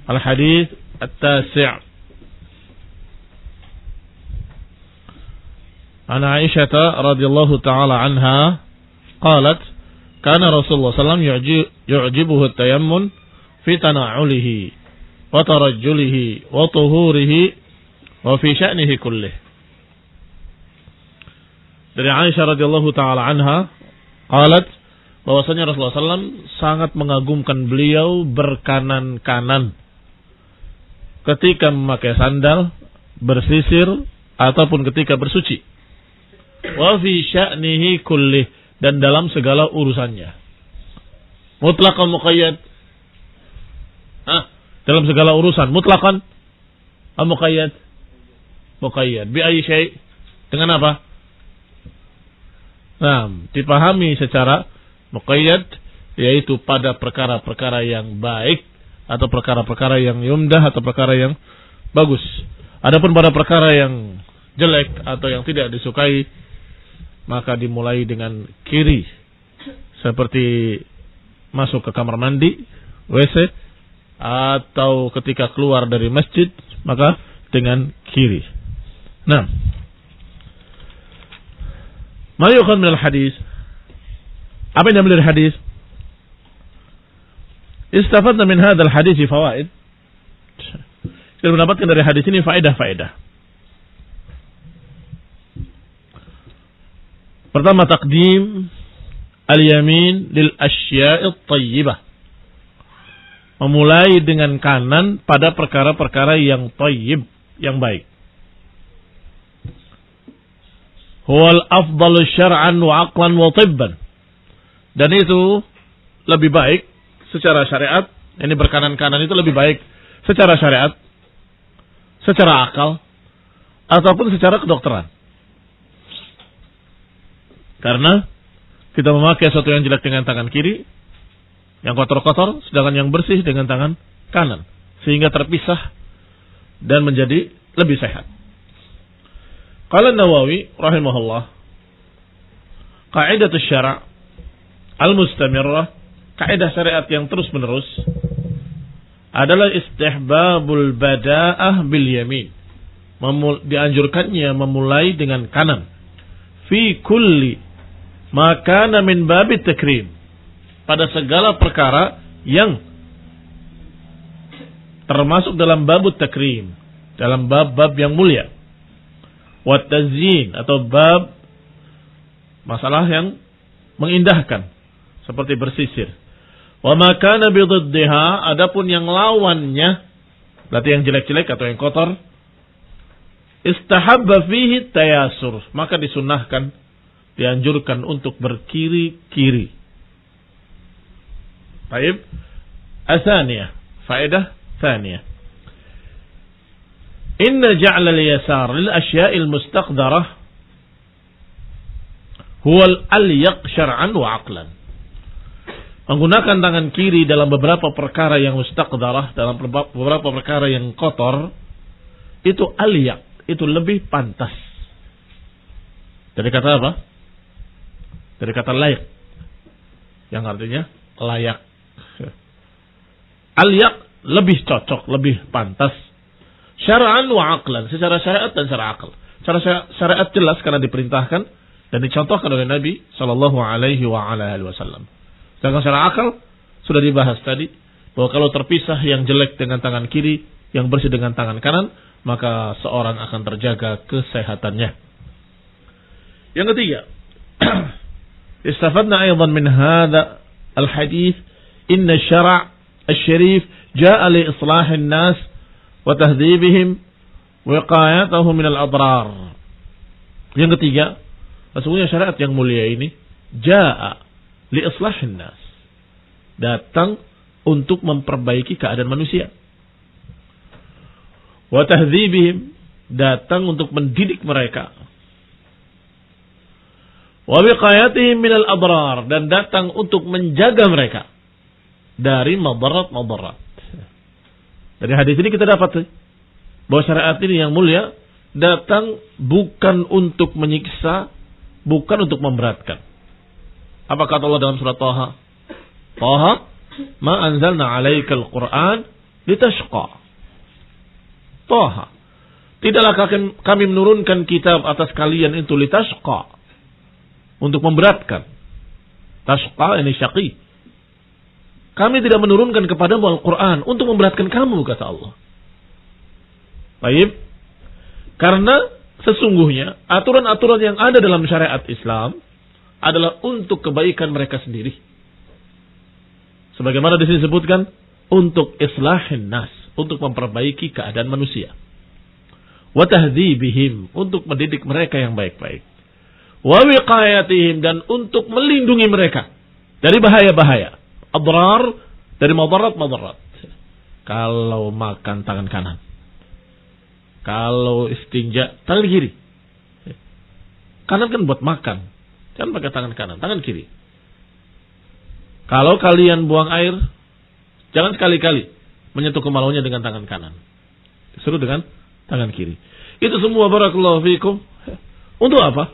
Al-hadits at-tasi'. An Aisyah radhiyallahu taala anha qalat kana Rasulullah sallallahu alaihi wasallam yu'jibuhu at-tayammun fi tana'ulihi wa tarajjulihi wa tuhurihi wa fi sya'nihi kullih. Dari Aisyah radhiyallahu taala anha qalat bahwasanya Rasulullah SAW sangat mengagumkan beliau berkanan-kanan ketika memakai sandal, bersisir ataupun ketika bersuci. Wa fi sya'nihi kullih, dan dalam segala urusannya. Mutlaqan muqayyad. Dalam segala urusan mutlaqan atau muqayyad? Muqayyad. Bi ayyi syai'? Dengan apa? Nah, dipahami secara muqayyad yaitu pada perkara-perkara yang baik atau perkara-perkara yang yumdah atau perkara yang bagus. Adapun pada perkara yang jelek atau yang tidak disukai, maka dimulai dengan kiri, seperti masuk ke kamar mandi, WC, atau ketika keluar dari masjid, maka dengan kiri. Nah, ma yukhad min al-hadis? Apa yang diambil dari hadis? Istafadna min hadzal hadis fawaid. Kita mendapatkan dari hadis ini faedah-faedah. Pertama, taqdim al-yamin lil asya'it thayyibah. Memulai dengan kanan pada perkara-perkara yang thayyib, yang baik. Huwal afdalu syar'an wa aqlan wa tibban. Dan itu lebih baik secara syariat. Ini berkanan-kanan itu lebih baik secara syariat, secara akal, ataupun secara kedokteran. Karena kita memakai sesuatu yang jelek dengan tangan kiri, yang kotor-kotor, sedangkan yang bersih dengan tangan kanan, sehingga terpisah dan menjadi lebih sehat. Qala Nawawi rahimahullah, qaidatus syara' al-mustamirrah, kaidah syariat yang terus-menerus adalah istihbabul bada'ah bil yamin. Dianjurkannya memulai dengan kanan. Fi kulli ma kana min babit takrim, pada segala perkara yang termasuk dalam babut takrim, dalam bab-bab yang mulia. Wa tazyin, atau bab masalah yang mengindahkan, seperti bersisir. Wa ma kana bi dhiddiha, adapun yang lawannya, berarti yang jelek-jelek atau yang kotor, istahabba fihi tayasur, maka disunnahkan, dianjurkan untuk berkiri-kiri. Baik. Atsaniyah, faedah tsaniyah. Inna ja'la al-yasar lil asya'il mustaqdarah huwa al-alyaq syar'an wa 'aqlan. Menggunakan tangan kiri dalam beberapa perkara yang mustaqdarah, dalam beberapa perkara yang kotor, itu alyaq, itu lebih pantas. Dari kata apa? Dari kata layak, yang artinya layak. Alyaq, lebih cocok, lebih pantas. Syara'an wa aqlan, secara syariat dan secara akal. Secara syariat jelas karena diperintahkan dan dicontohkan oleh Nabi sallallahu alaihi wasallam. Sedangkan secara akal sudah dibahas tadi bahwa kalau terpisah yang jelek dengan tangan kiri, yang bersih dengan tangan kanan, maka seorang akan terjaga kesehatannya. Yang ketiga, istafadna aydan min hadha al-hadith inna syara' al-syarif ja'a li islahin nas wa tahdhibihim wiqayatahum min al-adrar. Yang ketiga, sesungguhnya syariat yang mulia ini ja'a li islahin nas, datang untuk memperbaiki keadaan manusia. Wa tahdhibihim, datang untuk mendidik mereka. Wa wiqayatihim min al-adrar, dan datang untuk menjaga mereka dari madarat-madarat. Dari hadis ini kita dapat bahwa syariat ini yang mulia datang bukan untuk menyiksa, bukan untuk memberatkan. Apa kata Allah dalam surat Taha? Taha, ma anzalna 'alaikal Qur'an litashqa. Taha. Tidaklah kami menurunkan kitab atas kalian itu litashqa. Untuk memberatkan. Tashqa ini syaqi. Kami tidak menurunkan kepadamu Al-Quran untuk memberatkan kamu, kata Allah. Baik. Karena sesungguhnya aturan-aturan yang ada dalam syariat Islam adalah untuk kebaikan mereka sendiri. Sebagaimana di sini disebutkan, untuk islahin nas, untuk memperbaiki keadaan manusia. Wa tahdzibihim, untuk mendidik mereka yang baik-baik. Wa wiqayatihim, dan untuk melindungi mereka dari bahaya-bahaya. Adrar, dari madarat-madarat. Kalau makan tangan kanan. Kalau istinja tangan kiri. Kanan kan buat makan. Jangan pakai tangan kanan, tangan kiri. Kalau kalian buang air, jangan sekali-kali menyentuh kemaluannya dengan tangan kanan. Disuruh dengan tangan kiri. Itu semua barakallahu fikum. Untuk apa?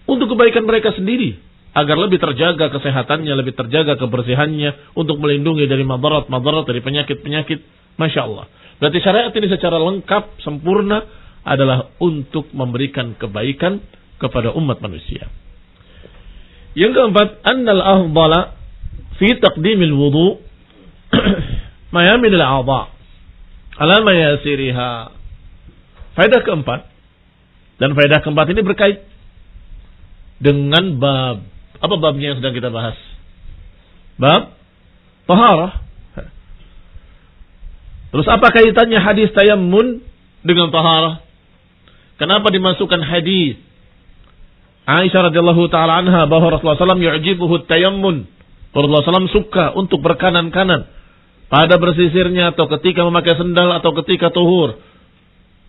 Untuk kebaikan mereka sendiri. Agar lebih terjaga kesehatannya, lebih terjaga kebersihannya. Untuk melindungi dari madarat-madarat, dari penyakit-penyakit. Masya Allah. Berarti syariat ini secara lengkap, sempurna adalah untuk memberikan kebaikan kepada umat manusia. Yang keempat, annal afdala fi taqdimil wudu mayamin al-a'dha ala mayasiriha. Faedah keempat, dan faedah keempat ini berkait dengan bab. Apa babnya yang sedang kita bahas? Bab taharah. Terus apa kaitannya hadis tayammun dengan taharah? Kenapa dimasukkan hadis Aisyah radhiyallahu taala anha bahwa Rasulullah SAW yu'jibuhu tayammun. Rasulullah SAW suka untuk berkanan-kanan pada bersisirnya atau ketika memakai sendal atau ketika tuhur.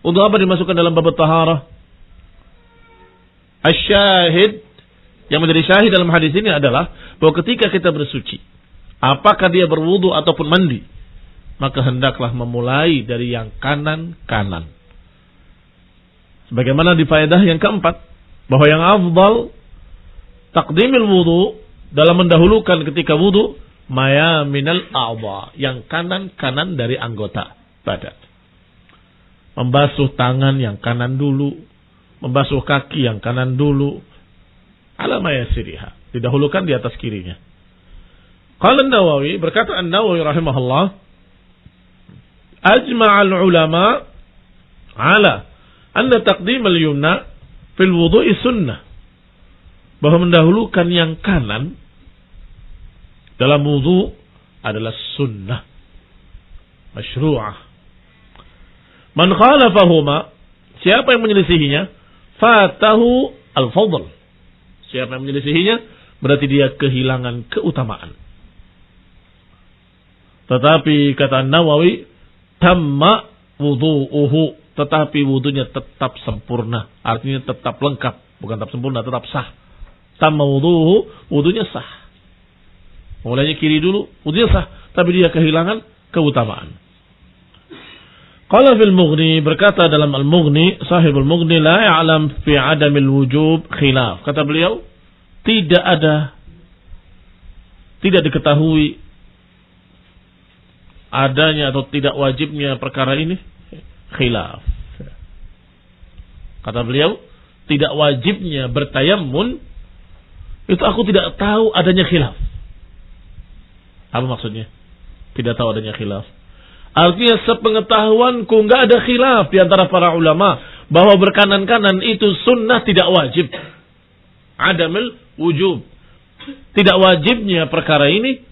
Untuk apa dimasukkan dalam bab taharah? Asy-syahid, yang menjadi syahid dalam hadis ini adalah bahwa ketika kita bersuci, apakah dia berwudu ataupun mandi, maka hendaklah memulai dari yang kanan-kanan. Sebagaimana di faedah yang keempat, bahwa yang afdal taqdimil wudu, dalam mendahulukan ketika wudu, maya minal a'dha, yang kanan-kanan dari anggota badan. Membasuh tangan yang kanan dulu, membasuh kaki yang kanan dulu, ala mayasiriha, didahulukan di atas kirinya. Qala An-Nawawi, berkata An-Nawawi rahimahullah, ajma'al ulama ala anna taqdim al-yumna fil wudu'i sunnah, bahwa mendahulukan yang kanan dalam wudu adalah sunnah masyru'ah. Man khalafahuma, siapa yang menyelisihinya, fatahu al-fadl. Siapa yang menyelisihinya, berarti dia kehilangan keutamaan. Tetapi kata Nawawi, tamma wudu'uhu, tetapi wudunya tetap sempurna. Artinya tetap lengkap, bukan tetap sempurna, tetap sah. Tamma wudu'uhu, wudunya sah. Mulainya kiri dulu, wudunya sah, tapi dia kehilangan keutamaan. Qala fil Mughni, berkata dalam Al-Mughni, sahibul Mughni, la ya'lam fi adamil wujub khilaf. Kata beliau, tidak diketahui adanya atau tidak wajibnya perkara ini khilaf. Kata beliau, tidak wajibnya bertayammun itu aku tidak tahu adanya khilaf. Apa maksudnya? Tidak tahu adanya khilaf. Artinya sepengetahuanku enggak ada khilaf di antara para ulama bahwa berkanan-kanan itu sunnah, tidak wajib. Adamul wujub. Tidak wajibnya perkara ini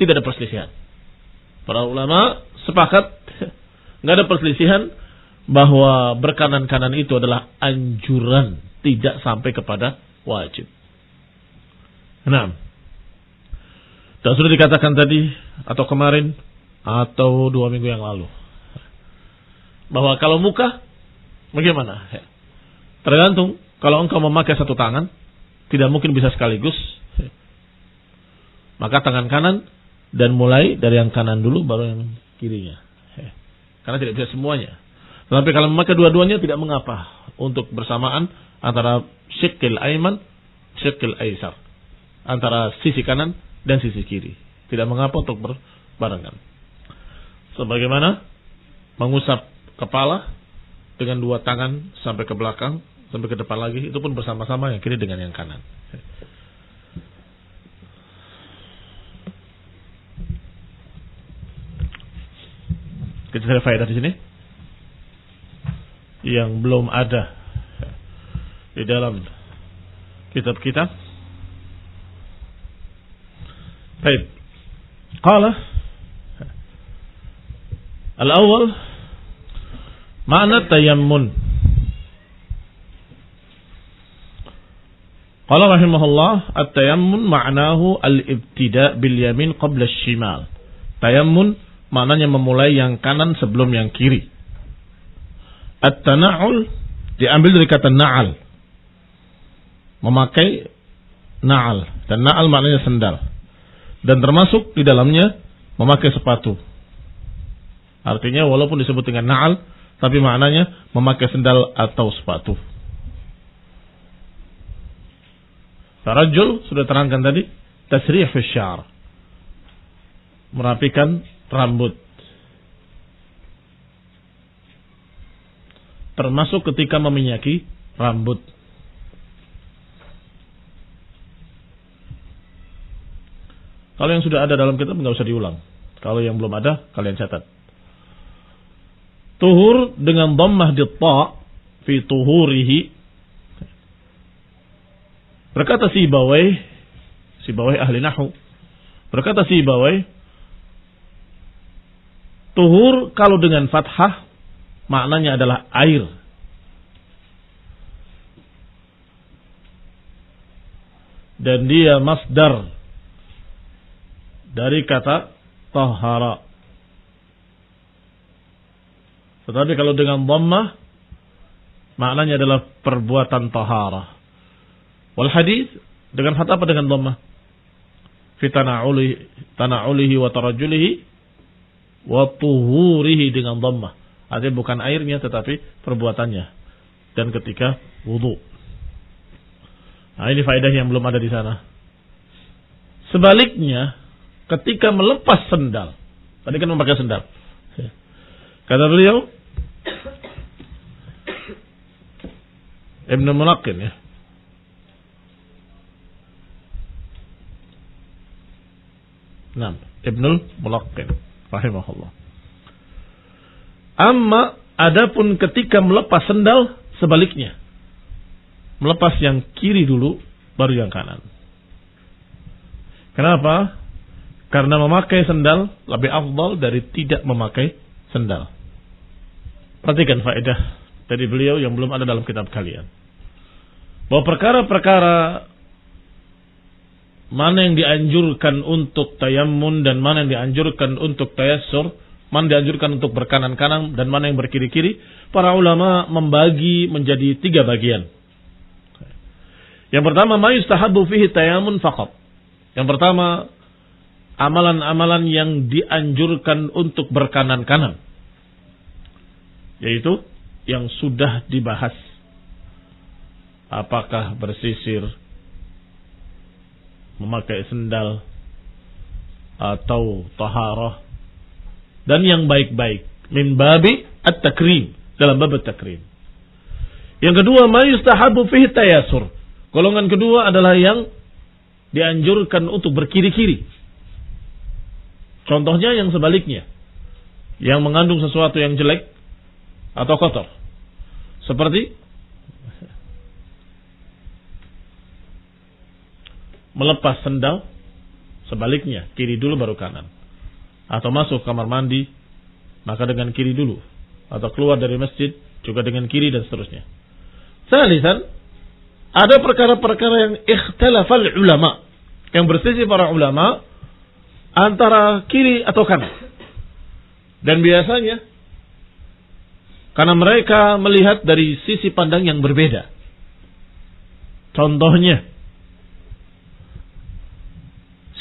tidak ada perselisihan. Para ulama sepakat, enggak ada perselisihan bahwa berkanan-kanan itu adalah anjuran, tidak sampai kepada wajib. Nah, dan sudah dikatakan tadi atau kemarin atau 2 minggu yang lalu, bahwa kalau muka bagaimana? Tergantung. Kalau engkau memakai satu tangan, tidak mungkin bisa sekaligus. Maka tangan kanan, dan mulai dari yang kanan dulu baru yang kirinya. Karena tidak bisa semuanya. Tetapi kalau memakai dua-duanya tidak mengapa untuk bersamaan antara syiqqil aiman, syiqqil aisar, antara sisi kanan dan sisi kiri. Tidak mengapa untuk berbarengan. Sebagaimana mengusap kepala dengan dua tangan sampai ke belakang, sampai ke depan lagi, itu pun bersama-sama yang kiri dengan yang kanan. Kita ada faedah di sini yang belum ada di dalam kitab kita. Baik. Qala al-awwal makna tayammun. Qala rahimahullah at-tayammun ma'nahu al-ibtida' bil yamin qabla asy-shimal. Tayammun maknanya memulai yang kanan sebelum yang kiri. At-tana'ul diambil dari kata na'al. Memakai na'al. Dan na'al maknanya sendal. Dan termasuk di dalamnya memakai sepatu. Artinya walaupun disebut dengan na'al, tapi maknanya memakai sendal atau sepatu. Tarajjul sudah terangkan tadi. Tasrih fi syar. Merapikan rambut. Termasuk ketika meminyaki rambut. Kalau yang sudah ada dalam kitab nggak usah diulang. Kalau yang belum ada, kalian catat. Tuhur dengan dhammah di ta' fi tuhurihi. Berkata Sibawai ahli nahwu. Berkata Sibawai, tuhur kalau dengan fathah maknanya adalah air. Dan dia masdar dari kata tahara. Tetapi kalau dengan dhammah maknanya adalah perbuatan tahara. Wal hadis dengan fathah apa dengan dhammah? Fi tana'ulihi wa tarajjulihi wa tuhurihi dengan dhammah. Artinya bukan airnya tetapi perbuatannya. Dan ketika wudu. Nah, ini faedah yang belum ada di sana. Sebaliknya, ketika melepas sendal. Tadi kan memakai sendal. Kata beliau Ibnu Mulaqqin ya. Nah, Ibnul Mulaqqin rahimahullah. Amma adapun ketika melepas sendal sebaliknya. Melepas yang kiri dulu baru yang kanan. Kenapa? Karena memakai sendal lebih afdal dari tidak memakai sendal. Perhatikan faedah dari beliau yang belum ada dalam kitab kalian. Bahwa perkara-perkara mana yang dianjurkan untuk tayammun dan mana yang dianjurkan untuk tayassur, mana yang dianjurkan untuk berkanan-kanan dan mana yang berkiri-kiri, para ulama membagi menjadi 3 bagian. Yang pertama, ma yustahabbu fihi tayammun faqat. Yang pertama, amalan-amalan yang dianjurkan untuk berkanan-kanan, yaitu yang sudah dibahas. Apakah bersisir, memakai sendal, atau taharah, dan yang baik-baik. Min babi at-takrim, dalam bab at-takrim. Yang kedua, ma yustahabu fihi tayassur. Golongan kedua adalah yang dianjurkan untuk berkiri-kiri. Contohnya yang sebaliknya, yang mengandung sesuatu yang jelek atau kotor. Seperti melepas sendal, sebaliknya, kiri dulu baru kanan. Atau masuk kamar mandi, maka dengan kiri dulu. Atau keluar dari masjid, juga dengan kiri dan seterusnya. Salisan, ada perkara-perkara yang ikhtilafal ulama, yang berselisih para ulama antara kiri atau kanan. Dan biasanya karena mereka melihat dari sisi pandang yang berbeda. Contohnya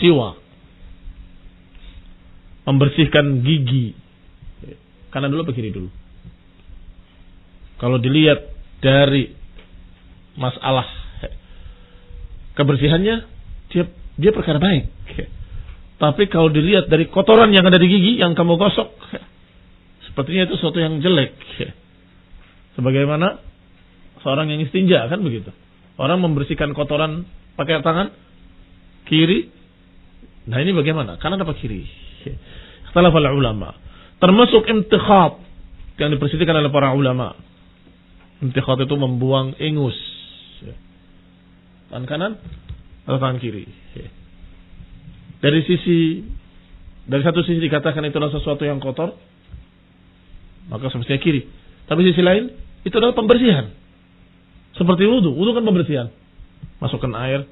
siwak, membersihkan gigi, kanan dulu apa kiri dulu? Kalau dilihat dari masalah kebersihannya, dia perkara baik. Tapi kalau dilihat dari kotoran yang ada di gigi yang kamu gosok, sepertinya itu sesuatu yang jelek. Sebagaimana seorang yang istinja, kan begitu. Orang membersihkan kotoran pakai tangan kiri. Nah ini bagaimana? Kanan apa kiri? Ikhtalafa ulama. Termasuk intikhat yang diperselisihkan oleh para ulama. Intikhat itu membuang ingus. Tangan kanan atau tangan kiri. Dari satu sisi dikatakan itulah sesuatu yang kotor, maka semestinya kiri. Tapi sisi lain itu adalah pembersihan. Seperti wudu kan pembersihan. Masukkan air,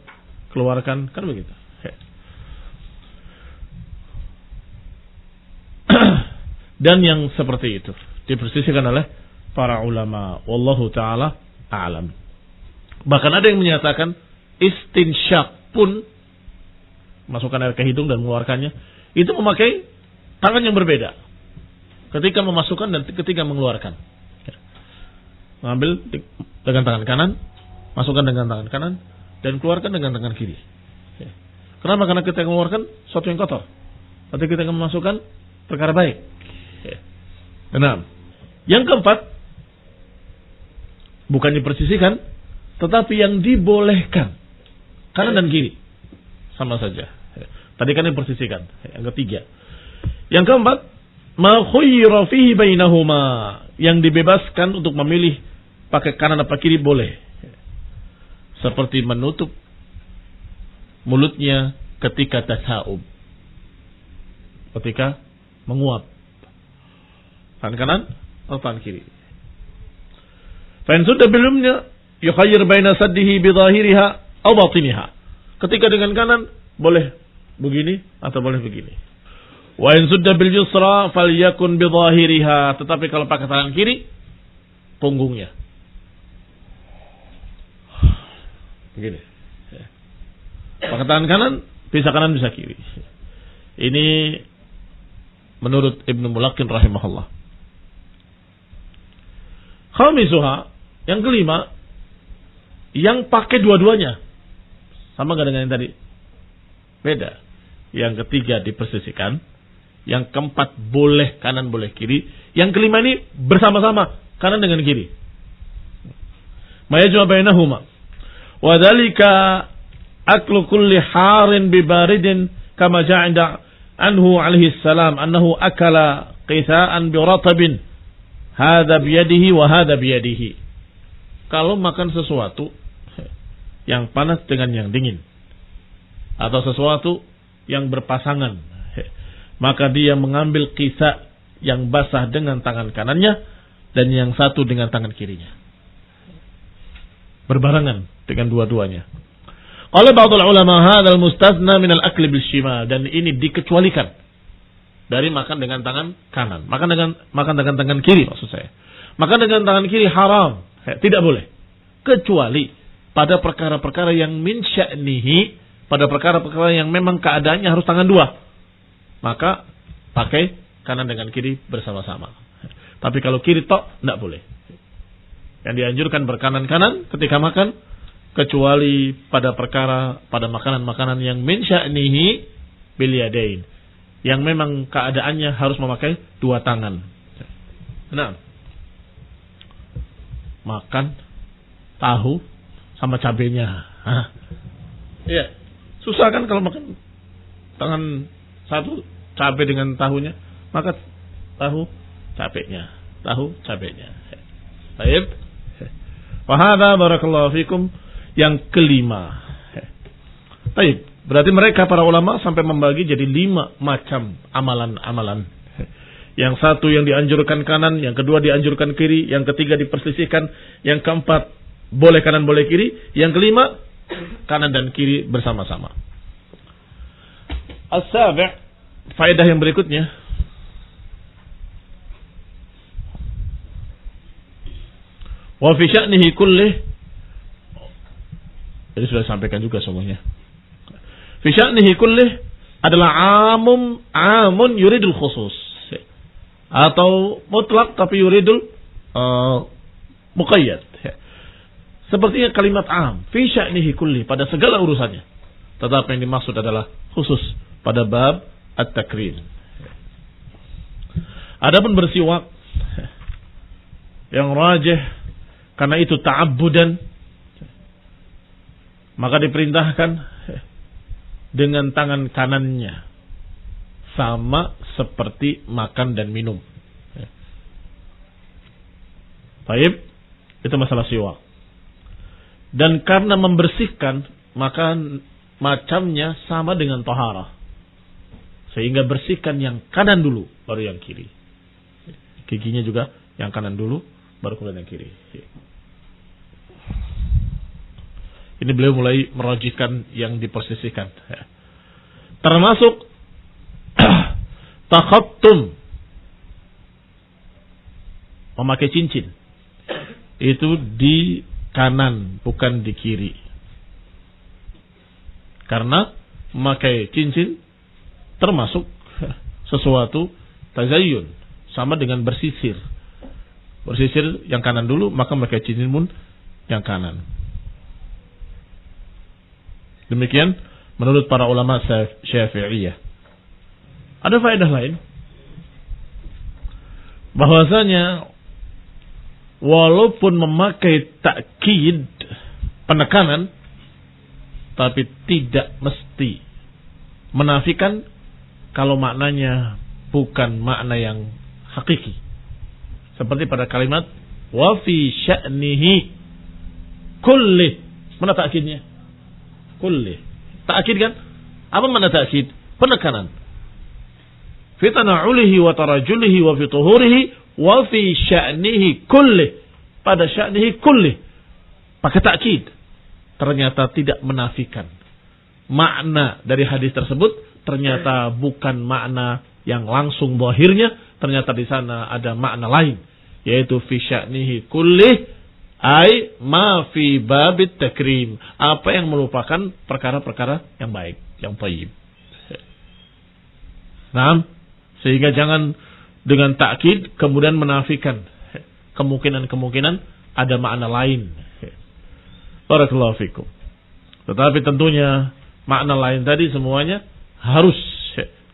keluarkan, kan begitu. Dan yang seperti itu diperselisihkan oleh para ulama. Wallahu taala a'lam. Bahkan ada yang menyatakan istinsyak pun, masukkan air ke hidung dan mengeluarkannya, itu memakai tangan yang berbeda ketika memasukkan dan ketika mengeluarkan. Mengambil dengan tangan kanan, masukkan dengan tangan kanan, dan keluarkan dengan tangan kiri. Kenapa? Karena kita mengeluarkan sesuatu yang kotor, tapi kita memasukkan perkara baik. Nah, yang keempat, bukan dipersisihkan, tetapi yang dibolehkan, kanan dan kiri sama saja. Tadi kan dipersisihkan. Yang ketiga, yang keempat, ma khuyyira fihi bainahuma, yang dibebaskan untuk memilih pakai kanan apa kiri boleh. Seperti menutup mulutnya ketika tasa'ub, ketika menguap, tangan kanan atau tangan kiri. Fa in sudda bilumnya yukhayyir baina saddihi bi dhahiriha aw batiniha. Ketika dengan kanan boleh begini atau boleh begini. Wa in sudda bil yusra falyakun bi dhahiriha, tetapi kalau pakai tangan kiri punggungnya. Begini. Pakai tangan kanan bisa kanan bisa kiri. Ini menurut Ibnu Mulaqqin rahimahullah. Khamisuha, yang kelima, yang pakai dua-duanya. Sama enggak dengan yang tadi? Beda. Yang ketiga dipersisihkan, yang keempat boleh kanan boleh kiri, yang kelima ini bersama-sama kanan dengan kiri. Mayajma bainahuma. Wa dzalika aklu kulli harin bi baridin kama ja'inda anhu alaihi salam annahu akala qitha'an bi ratabin hadza bi yadihi wa hadza bi yadihi. Kalau makan sesuatu yang panas dengan yang dingin atau sesuatu yang berpasangan, maka dia mengambil kisah yang basah dengan tangan kanannya dan yang satu dengan tangan kirinya, berbarengan dengan dua-duanya. Qala ba'dul ulama hadzal mustathna min al-akl bil shimal, dan ini dikecualikan dari makan dengan tangan kanan. Makan dengan tangan kiri maksud saya. Makan dengan tangan kiri haram, tidak boleh. Kecuali pada perkara-perkara yang min sya'nihi, pada perkara-perkara yang memang keadaannya harus tangan dua, maka pakai kanan dengan kiri bersama-sama. Tapi kalau kiri tok, tidak boleh. Yang dianjurkan berkanan-kanan ketika makan, kecuali pada perkara, pada makanan-makanan yang min sya'nihi bil yadain, yang memang keadaannya harus memakai dua tangan. Nah, makan tahu sama cabenya. Iya. Susah kan kalau makan tangan satu cabai dengan tahunya, maka tahu cabenya. Baik. Wa hadza barakallahu fikum yang kelima. Baik, berarti mereka para ulama sampai membagi jadi 5 macam amalan-amalan. Yang satu yang dianjurkan kanan, yang kedua dianjurkan kiri, yang ketiga diperselisihkan, yang keempat boleh kanan boleh kiri, yang kelima kanan dan kiri bersama-sama. As-sabi', faedah yang berikutnya, wa fi sya'nihi kullih, jadi sudah disampaikan juga semuanya. Fi sya'nihi kullih adalah amun yuridul khusus, atau mutlak tapi yuridul muqayyad. Sepertinya kalimat am, fi sya'nihi kulli, pada segala urusannya. Tetapi yang dimaksud adalah khusus pada bab at-takrim. Adapun bersiwak yang rajih karena itu ta'abbudan, maka diperintahkan dengan tangan kanannya, sama seperti makan dan minum. Baik, itu masalah siwak. Dan karena membersihkan, maka macamnya sama dengan taharah. Sehingga bersihkan yang kanan dulu, baru yang kiri. Giginya juga yang kanan dulu, baru kemudian yang kiri. Ini beliau mulai merajihkan yang diposisikan. Termasuk takhattum, memakai cincin. Itu di kanan, bukan di kiri. Karena memakai cincin termasuk sesuatu tazayyun, sama dengan bersisir. Bersisir yang kanan dulu, maka memakai cincin pun yang kanan. Demikian menurut para ulama Syafi'iyah. Ada faedah lain, bahwasanya walaupun memakai takkid, penekanan, tapi tidak mesti menafikan kalau maknanya bukan makna yang hakiki. Seperti pada kalimat wa fi sya'nihi kulli. Mana takkidnya? Kulli. Takkid kan? Apa makna takkid? Penekanan. Fi tana'ulihi wa tarajulihi wa fi tuhurihi wa fi sya'nihi kulli. Pada sya'nihi kulli. Pakai takkid. Ternyata tidak menafikan. Makna dari hadis tersebut ternyata bukan makna yang langsung zahirnya, ternyata di sana ada makna lain, yaitu fi sya'nihi kulli, ai ma fi babit takrim, apa yang merupakan perkara-perkara yang baik, yang thayyib. Nah, sehingga jangan dengan takkid kemudian menafikan kemungkinan-kemungkinan ada makna lain. Barakallahu fikum. Tetapi tentunya makna lain tadi semuanya harus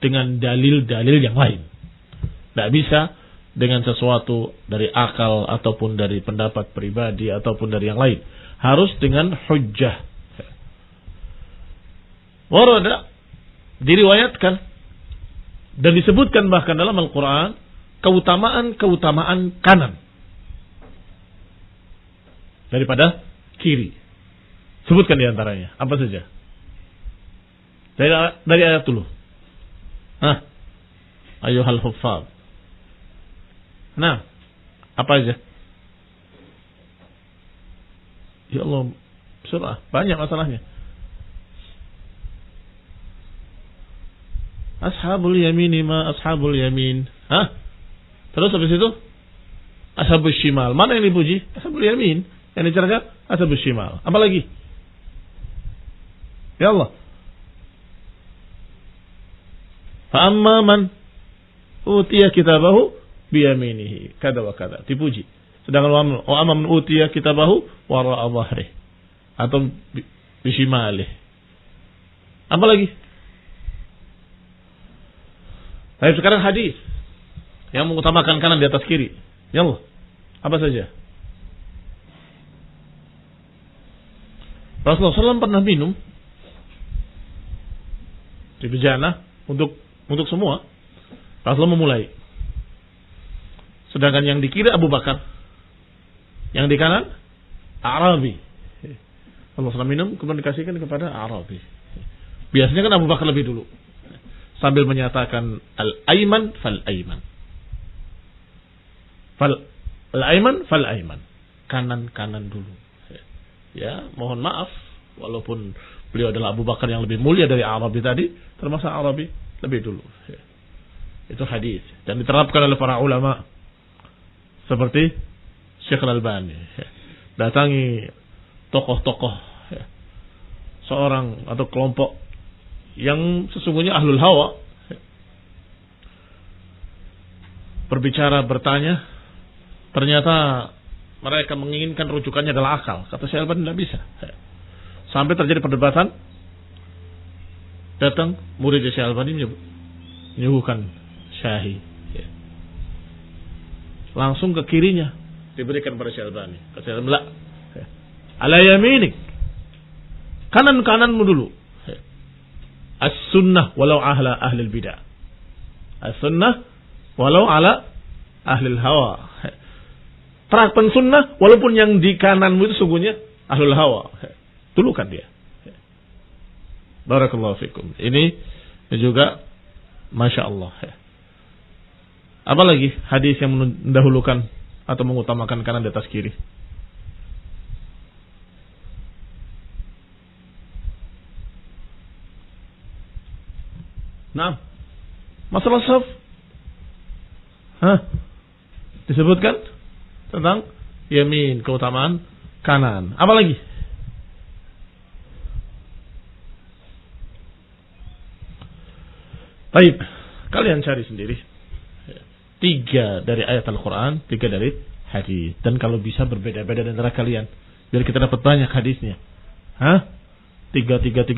dengan dalil-dalil yang lain. Tidak bisa dengan sesuatu dari akal ataupun dari pendapat pribadi ataupun dari yang lain. Harus dengan hujjah. Warada, diriwayatkan dan disebutkan bahkan dalam Al-Quran keutamaan-keutamaan kanan daripada kiri. Sebutkan diantaranya. Apa saja? Dari ayat dulu. Ayyuhal huffaz. Nah, apa aja? Ya Allah, surah. Banyak masalahnya. Ashabul yamini ma ashabul yamin. Terus habis itu? Ashabul shimal. Mana yang dipuji? Ashabul yamin. Yang dicerahkan? Ashabul shimal. Apa lagi? Ya Allah. Fa'amma man utiya kitabahu biyaminihi kada wa kada, dipuji. Sedangkan wa amma man utiya kitabahu wara'a dhahrihi atau bishimalihi. Apa lagi? Tapi sekarang hadis yang mengutamakan kanan di atas kiri. Ya Allah. Apa saja? Rasulullah SAW pernah minum di bejana untuk semua. Rasulullah memulai. Sedangkan yang di kiri Abu Bakar, yang di kanan Arabi. Allah SAW minum kemudian dikasihkan kepada Arabi. Biasanya kan Abu Bakar lebih dulu, sambil menyatakan al-aiman fal-aiman, al-aiman fal-aiman, kanan dulu. Ya, mohon maaf, walaupun beliau adalah Abu Bakar yang lebih mulia dari Arabi tadi, termasuk Arabi lebih dulu. Itu hadis dan diterapkan oleh para ulama seperti Syekh Al-Albani. Datangi tokoh-tokoh seorang atau kelompok yang sesungguhnya ahlul hawa, berbicara, bertanya, ternyata mereka menginginkan rujukannya adalah akal. Kata Syekh Al-Albani tidak bisa. Sampai terjadi perdebatan Datang murid Syekh Albani menyuguhkan syahi. Ya. Langsung ke kirinya diberikan pada Syekh Albani. Kata Syekh Albani, ya. Ala yaminik. Kanan-kananmu dulu. Ya. As-sunnah walau ahli bidah. As-sunnah walau ala ahli hawa. Ya. Terapkan sunnah walaupun yang di kananmu itu sungguhnya ahlul hawa. Ya. Tulukan dia. Ya. Barakallahu fikum. Ini juga Masya Allah. Ya. Apalagi hadis yang mendahulukan atau mengutamakan kanan di atas kiri? Nah, masalah saf. Disebutkan tentang yamin, keutamaan kanan. Apalagi? Baik, kalian cari sendiri. 3 dari ayat Al-Quran, 3 dari hadis. Dan kalau bisa berbeda-beda antara kalian, biar kita dapat banyak hadisnya. 3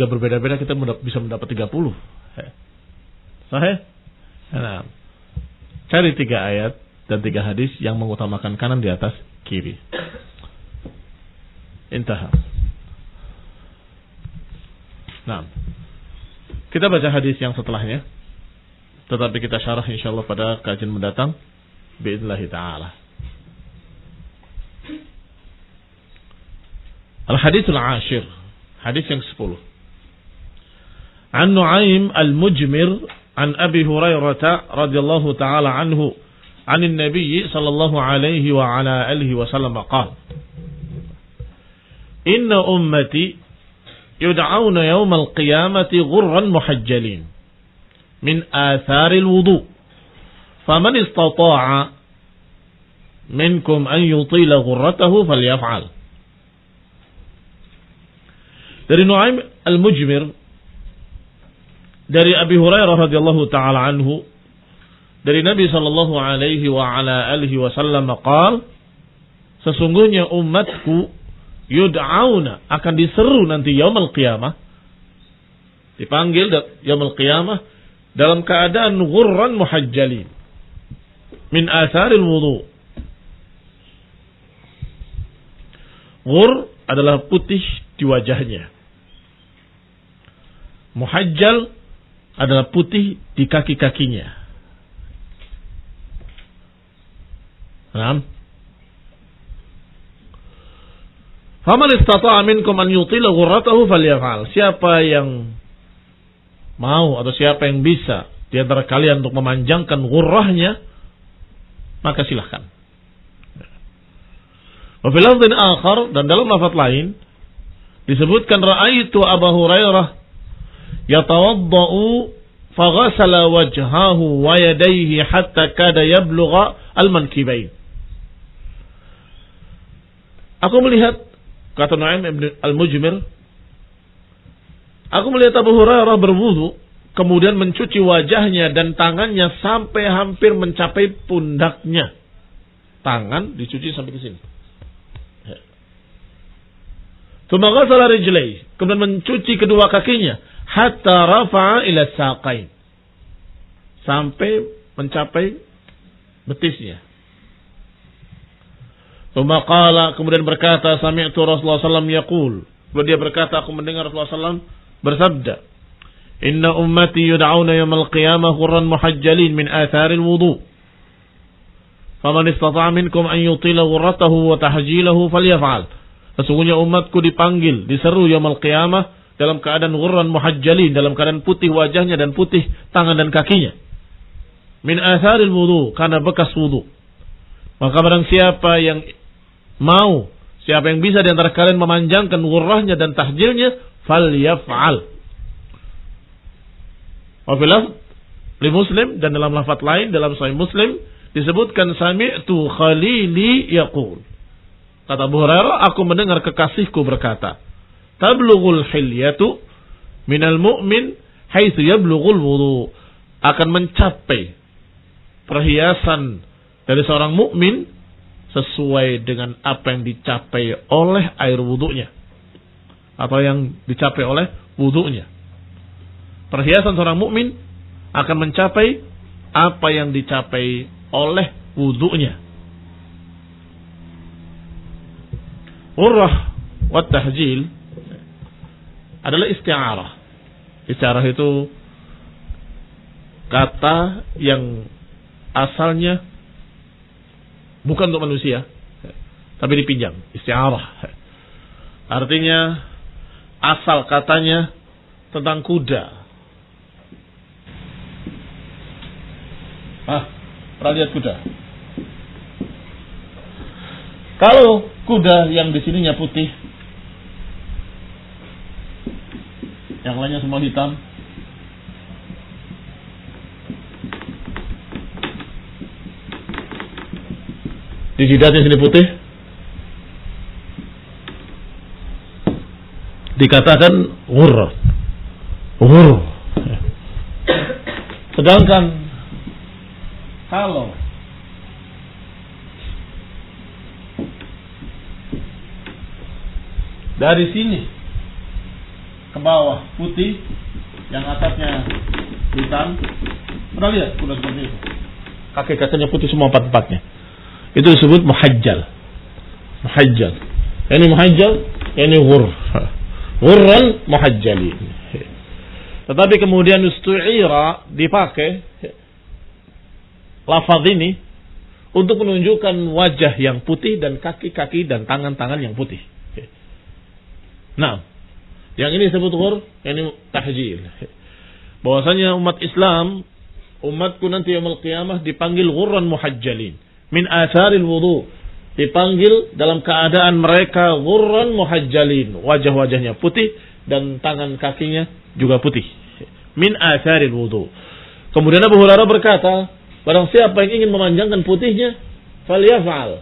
berbeda-beda, kita bisa mendapat 30. Sahih? Nah, cari 3 ayat dan 3 hadis yang mengutamakan kanan di atas kiri. Intaha. Nah, kita baca hadis yang setelahnya. Tetapi kita syarah insyaallah pada kajian mendatang biidznillah taala. Al-haditsul 'ashir, hadis yang 10. An Nu'aim al-Mujmir an Abi Hurairah radhiyallahu taala anhu, 'anil Nabi sallallahu alaihi wa ala alihi wasallam qala: Inna ummati yud'auna yawmal qiyamati ghurran muhajjalin min atharil wudu, faman istata'a minkum an yutila ghurratahu falyaf'al. Dari Nu'aim al-Mujmir, dari Abi Hurairah radhiyallahu taala anhu, dari Nabi sallallahu alaihi wa ala alihi wasallam qala, sesungguhnya umatku yud'auna, akan diseru nanti yaumul qiyamah, dipanggil yaumul qiyamah dalam keadaan ghurran muhajjalin min atharil wudu. Ghur adalah putih di wajahnya. Muhajjal adalah putih di kaki-kakinya. Naam. Faman istata'a minkum an yutila ghurratahu falyaf'al. Siapa yang mau atau siapa yang bisa di antara kalian untuk memanjangkan ghurrahnya, maka silahkan. Wa fil lafdhin akhar, dan dalam lafaz lain disebutkan ra'aitu Abu Hurairah yatawaddau faghasala wajhahu wa yadayhi hatta kada yablugha al-mankibain. Aku melihat, kata Nu'aim al-Mujmir, aku melihat Abu Hurairah berwudu, kemudian mencuci wajahnya dan tangannya sampai hampir mencapai pundaknya. Tangan dicuci sampai ke sini. Tsumma ghasala rijlaihi, kemudian mencuci kedua kakinya hatta rafa'a ila saqain, sampai mencapai betisnya. Tsumma qala, kemudian berkata, sami'tu Rasulullah sallallahu alaihi wasallam yaqul, kemudian dia berkata, aku mendengar Rasulullah sallallahu alaihi wasallam bersabda, Inna ummati yud'auna yawmal qiyamah ghurran muhajjalin min atharil wudu, faman istata'a minkum an yutila ghurratahu wa tahjilahu falyaf'al. Sesungguhnya umatku dipanggil, diseru yaumul qiyamah dalam keadaan ghurran muhajjalin, dalam keadaan putih wajahnya dan putih tangan dan kakinya. Min atharil wudu, karena bekas wudu. Maka barang siapa yang mau, siapa yang bisa di antara kalian memanjangkan ghurrahnya dan tahjilnya, falyaf'al. Wa fil lafz li Muslim, dan dalam lafaz lain dalam Sahih Muslim disebutkan sami'tu khalili yaqul. Kata Abu Hurairah, aku mendengar kekasihku berkata, tablughul hilyatu minal mu'min haitsu yablughul wudu. Akan mencapai perhiasan dari seorang mukmin sesuai dengan apa yang dicapai oleh air wudunya, atau yang dicapai oleh wudunya. perhiasan seorang mukmin akan mencapai apa yang dicapai oleh wudunya. Urrah wa tahjil adalah isti'arah. Isti'arah itu kata yang asalnya bukan untuk manusia, tapi dipinjam. Isti'arah artinya asal katanya tentang kuda. Pernah lihat kuda? Kalau kuda yang di sininya putih, yang lainnya semua hitam, di jidatnya sini putih, dikatakan ghurr. Sedangkan kalau dari sini ke bawah putih, yang atasnya hitam, pernah lihat kuda seperti itu? Kaki-kakinya putih semua empat-empatnya. Itu disebut muhajjal. Ini muhajjal, ini ghurran muhajjalin. Tetapi kemudian ustu'ira, dipakai lafaz ini untuk menunjukkan wajah yang putih dan kaki-kaki dan tangan-tangan yang putih. Nah, yang ini disebut ghurr, ini tahjil. Bahwasanya umat Islam, umatku nanti yaumul qiyamah dipanggil ghurran muhajjalin min atharil wudu, dipanggil dalam keadaan mereka ghurran muhajjalin, wajah-wajahnya putih dan tangan kakinya juga putih, min atharil wudu. Kemudian Abu Hurairah berkata, barang siapa yang ingin memanjangkan putihnya, falyaf'al,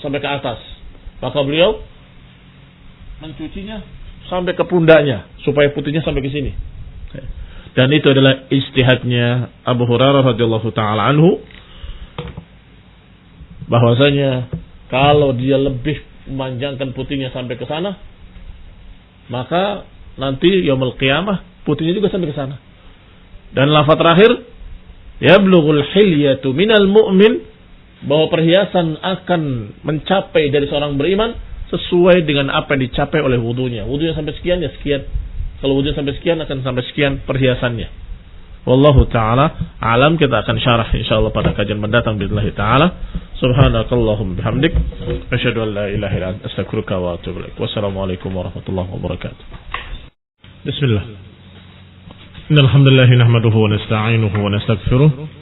sampai ke atas. Maka beliau mencucinya sampai ke pundaknya supaya putihnya sampai ke sini. Dan itu adalah ijtihadnya Abu Hurairah radhiyallahu taala anhu, bahwasanya kalau dia lebih memanjangkan putihnya sampai ke sana, maka nanti yaumul qiyamah putihnya juga sampai ke sana. Dan lafaz terakhir, yablughul hilyatu minal mu'min, bahwa perhiasan akan mencapai dari seorang beriman sesuai dengan apa yang dicapai oleh wudunya. Wudunya sampai sekian, ya sekian. Kalau wudunya sampai sekian, akan sampai sekian perhiasannya. Wallahu ta'ala alam. Kita akan syarah insyaallah pada kajian mendatang billahi ta'ala. Subhanakallahumma bihamdik, asyhadu an la ilaha illa anta, astaghfiruka wa atubu ilaik. Wassalamualaikum warahmatullahi wabarakatuh. Bismillah. Innal hamdalillah nahmaduhu wa nasta'inuhu wa nastaghfiruh.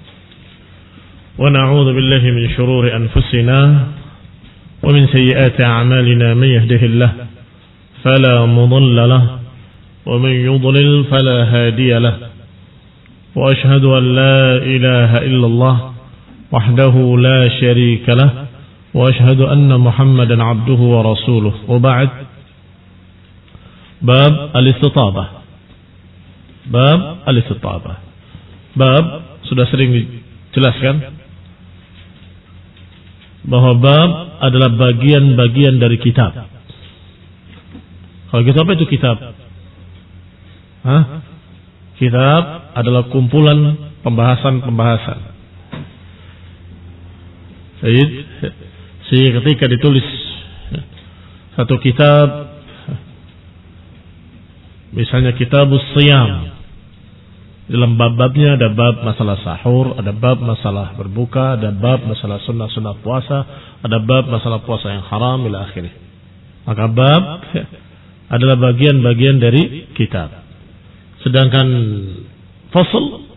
ونعوذ بالله من شرور أنفسنا ومن سيئات أعمالنا. من يهده الله فلا مضل له ومن يضلل فلا هادي له وأشهد أن لا إله إلا الله وحده لا شريك له وأشهد أن محمدا عبده ورسوله. وبعد، باب الاستطابة. Bab sudah sering dijelaskan bahwa bab adalah bagian-bagian dari kitab. Kalau gitu apa itu kitab? Kitab adalah kumpulan pembahasan-pembahasan. Jadi ketika ditulis satu kitab, misalnya kitabus shiyam, dalam bab-babnya ada bab masalah sahur, ada bab masalah berbuka, ada bab masalah sunnah-sunnah puasa, ada bab masalah puasa yang haram, ila akhirih. Maka bab adalah bagian-bagian dari kitab. Sedangkan fasl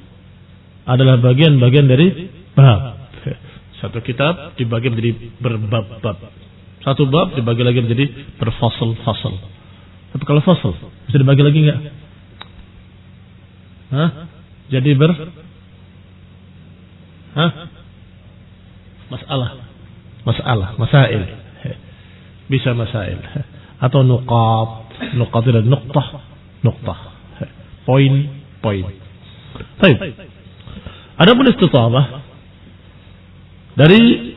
adalah bagian-bagian dari bab. Satu kitab dibagi menjadi berbab-bab. Satu bab dibagi lagi menjadi berfasl-fasl. Tapi kalau fasl bisa dibagi lagi enggak? Jadi masail. Bisa masail atau nuqat dan nuqtah. Poin. Baik. Adapun istitabah dari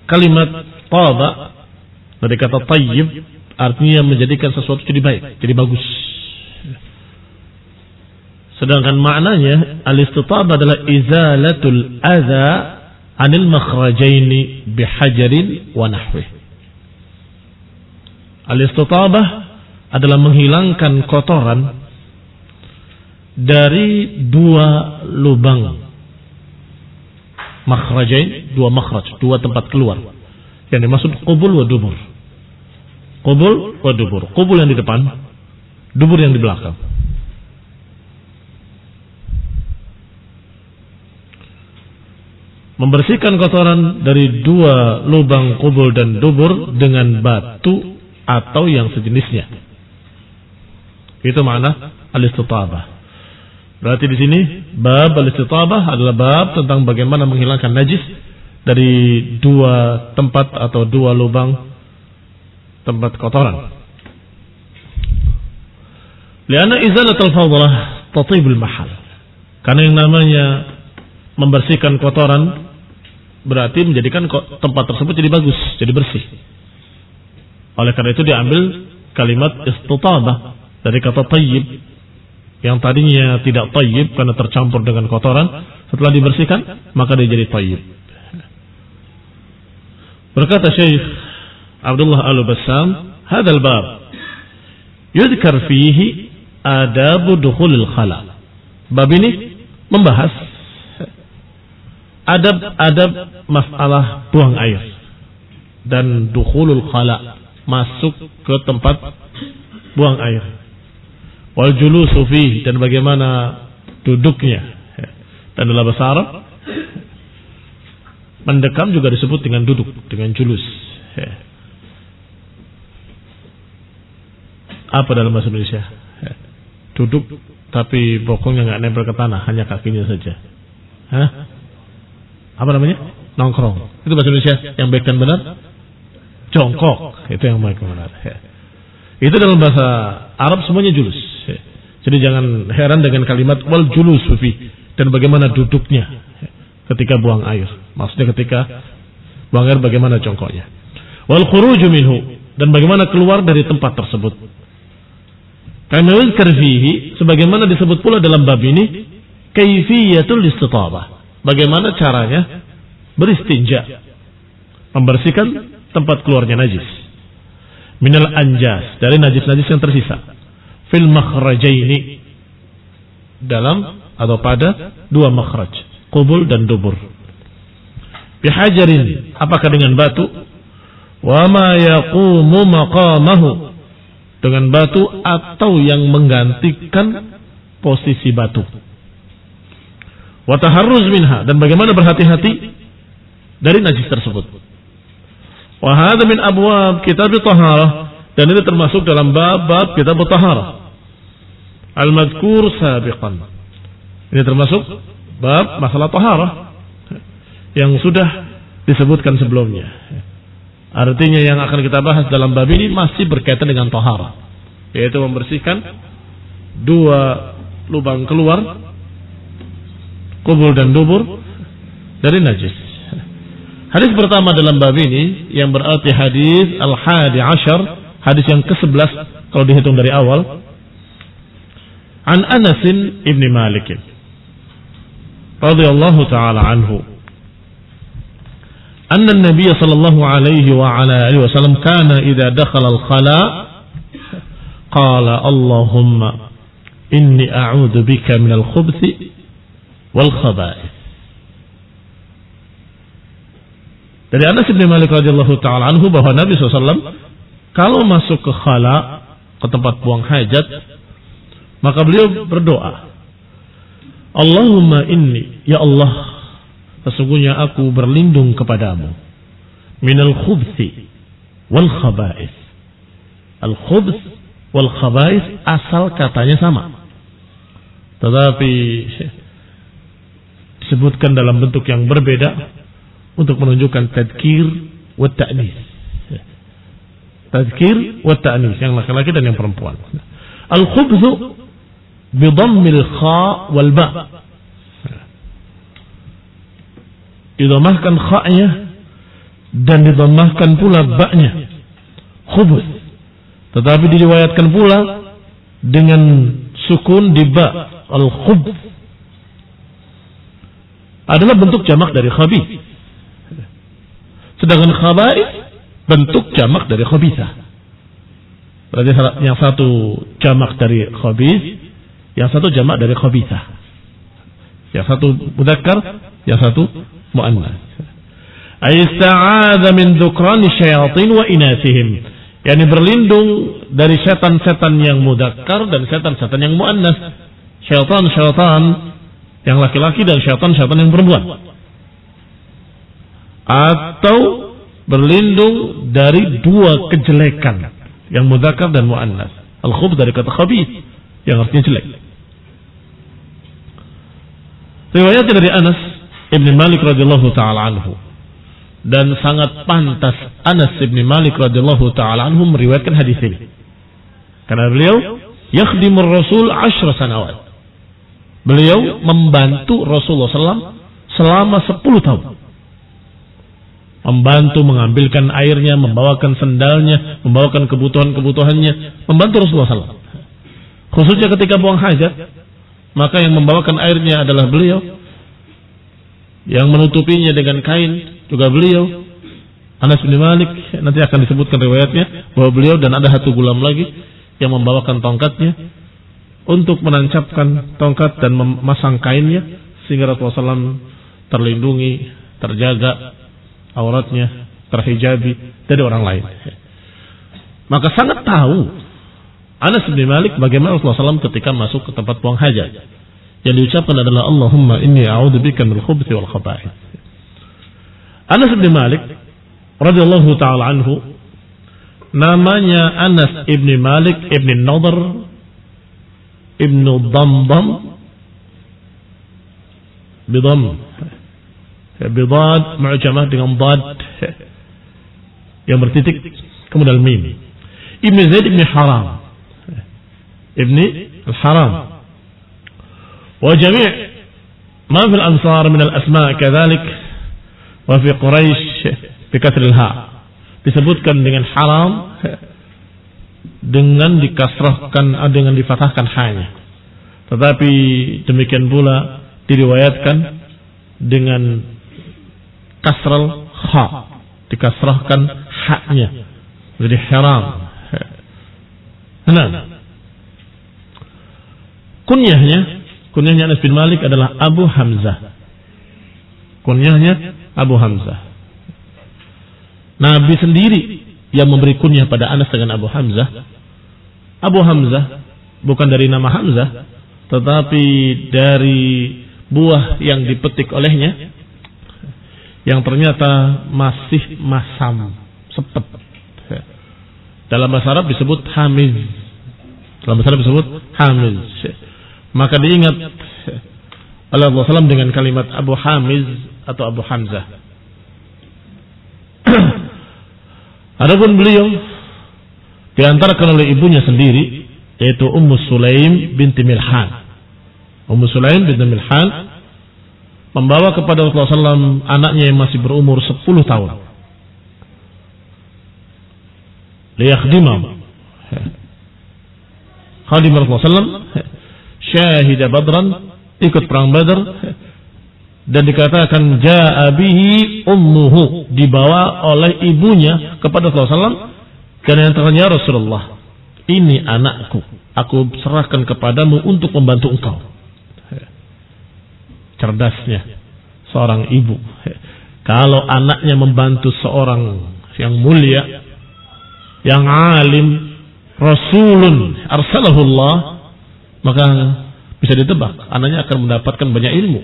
kalimat taba, dari kata tayyib, artinya menjadikan sesuatu jadi baik, jadi bagus. Sedangkan maknanya al-istitabah adalah izalatul adza anil makhrajaini bihajarin wa nahwih. Al-istitabah adalah menghilangkan kotoran dari dua lubang makhrajain, dua makhraj, dua tempat keluar. Yang dimaksud qubul wa dubur. Qubul wa dubur. Qubul yang di depan, dubur yang di belakang. Membersihkan kotoran dari dua lubang qubul dan dubur dengan batu atau yang sejenisnya. Itu makna al-istitabah. Berarti di sini bab al-istitabah adalah bab tentang bagaimana menghilangkan najis dari dua tempat atau dua lubang tempat kotoran. Lianna izalatul fadlah tatibul mahal. Karena yang namanya membersihkan kotoran berarti menjadikan tempat tersebut jadi bagus, jadi bersih. Oleh karena itu diambil kalimat istitabah dari kata tayyib, yang tadinya tidak tayyib karena tercampur dengan kotoran, setelah dibersihkan maka dia jadi tayyib. Berkata Syekh Abdullah Al-Bassam, hadzal bab yuzkar fihi adabu dukhulil khala. Bab ini membahas adab-adab masalah buang air dan dukhulul khala, masuk ke tempat buang air, wal julusu fihi, dan bagaimana duduknya. Dan dalam bahasa Arab mendekam juga disebut dengan duduk, dengan julus. Apa dalam bahasa Indonesia? Duduk tapi bokongnya nggak nempel ke tanah, hanya kakinya saja. Apa namanya? Nongkrong. Itu bahasa Indonesia yang baik dan benar. Jongkok, itu yang baik dan benar. Itu dalam bahasa Arab semuanya julus. Jadi jangan heran dengan kalimat wal julusu fi, dan bagaimana duduknya ketika buang air. Maksudnya ketika buang air bagaimana jongkoknya. Wal khuruju minhu, dan bagaimana keluar dari tempat tersebut. Kama yuzkar fihi, sebagaimana disebut pula dalam bab ini, kaifiyatul istitabah, bagaimana caranya beristinja, membersihkan tempat keluarnya najis. Minal anjas, dari najis-najis yang tersisa. Fil makhrajaini, dalam atau pada dua makhraj, qubul dan dubur. Bihajarin, apakah dengan batu? Wa ma yaqumu maqamahu, dengan batu atau yang menggantikan posisi batu. Wa taharruz minha, dan bagaimana berhati-hati dari najis tersebut. Wa hadha min abwab kitab taharah, dan ini termasuk dalam bab kitab taharah al-madhkur sabiqan. Ini termasuk bab masalah taharah yang sudah disebutkan sebelumnya. Artinya yang akan kita bahas dalam bab ini masih berkaitan dengan taharah, yaitu membersihkan dua lubang keluar, qubul dan dubur, dari najis. Hadis pertama dalam bab ini yang berarti hadis al-hadi ashar, hadis yang ke-11 kalau dihitung dari awal. An Anas ibn Malik radhiyallahu ta'ala anhu, anna an-nabiy sallallahu alaihi wa ala alihi wasallam kana idza dakhala al-khala qala Allahumma inni a'udzu bika min al-khubuthi wal khaba'ith. Dari Anas bin Malik radhiyallahu taala anhu bahwa Nabi SAW kalau masuk ke khala, ke tempat buang hajat, maka beliau berdoa, Allahumma inni, ya Allah, sesungguhnya aku berlindung kepadamu, minal khubthi wal khaba'ith. Al khubth wal khaba'ith asal katanya sama, tetapi disebutkan dalam bentuk yang berbeda untuk menunjukkan tadkir wa ta'nis. Tadkir wa ta'nis, yang laki-laki dan yang perempuan. Al-khubzu bi dhammil kha wal ba. Didhammahkan kha-nya dan didhammahkan pula ba-nya. Khubuz. Tetapi diriwayatkan pula dengan sukun di ba Al-khubth adalah bentuk jamak dari khabith. Sedangkan khaba'ith bentuk jamak dari khabithah. Berarti yang satu jamak dari khabith, yang satu jamak dari khabithah. Yang satu mudzakkar, yang satu muannats. Aista'adza min dzukrani syayatin wa inatsihim. Yani berlindung dari setan-setan yang mudzakkar dan setan-setan yang muannats. Syaitan-syaitan yang laki-laki dan syaitan-syaitan yang perempuan. Atau berlindung dari dua kejelekan yang mudzakkar dan muannats. Al-khubth dari kata khabith yang artinya jelek. Riwayat dari Anas Ibn Malik radhiyallahu taala anhu, dan sangat pantas Anas Ibn Malik radhiyallahu taala anhu meriwayatkan hadis ini karena beliau yakhdimur Rasul 10 sanawat. Beliau membantu Rasulullah SAW selama 10 tahun. Membantu mengambilkan airnya, membawakan sendalnya, membawakan kebutuhan-kebutuhannya, membantu Rasulullah SAW. Khususnya ketika buang hajat, maka yang membawakan airnya adalah beliau, yang menutupinya dengan kain juga beliau. Anas bin Malik nanti akan disebutkan riwayatnya bahwa beliau dan ada satu gulam lagi yang membawakan tongkatnya untuk menancapkan tongkat dan memasang kainnya sehingga Rasulullah SAW terlindungi, terjaga auratnya, terhijabi dari orang lain. Maka sangat tahu Anas bin Malik bagaimana Rasulullah SAW ketika masuk ke tempat buang hajat. Yang diucapkan adalah Allahumma inni a'udzubika minal khubuthi wal khaba'ith. Anas bin Malik radhiyallahu taala anhu, namanya Anas ibn Malik ibn Nadhr ibn Damdam bidam bidad mu'jamah dengan dad yang bertitik kemudian mim. Ibn Zaid ibn Haram ibn al-Haram wa jami' ma fi al-ansar min al-asma' kadhalik wa fi Quraisy bi kasr al-ha, disebutkan dengan haram dengan dikasrahkan dengan difathahkan ha-nya. Tetapi demikian pula diriwayatkan dengan kasral ha, dikasrahkan ha-nya jadi haram. Nah, kunyahnya Anas bin Malik adalah Abu Hamzah. Kunyahnya Abu Hamzah. Nabi sendiri yang memberi kunyah pada Anas dengan Abu Hamzah. Abu Hamzah bukan dari nama Hamzah, tetapi dari buah yang dipetik olehnya, yang ternyata masih masam, sepet. Dalam bahasa Arab disebut hamiz. Maka diingat oleh Allah SAW dengan kalimat Abu Hamiz atau Abu Hamzah. Adapun beliau diantarkan oleh ibunya sendiri, yaitu Ummu Sulaim binti Milhan. Ummu Sulaim binti Milhan membawa kepada Rasulullah SAW anaknya yang masih berumur 10 tahun. Liyakhdimam. Khadim Rasulullah SAW syahida Badran, ikut perang Badar, dan dikatakan ja'a bihi ummuhu, dibawa oleh ibunya kepada Rasulullah SAW, karena yang terkanya Rasulullah, ini anakku, aku serahkan kepadamu untuk membantu engkau. Cerdasnya seorang ibu, kalau anaknya membantu seorang yang mulia, yang alim, Rasulun arsalahullah, maka bisa ditebak anaknya akan mendapatkan banyak ilmu.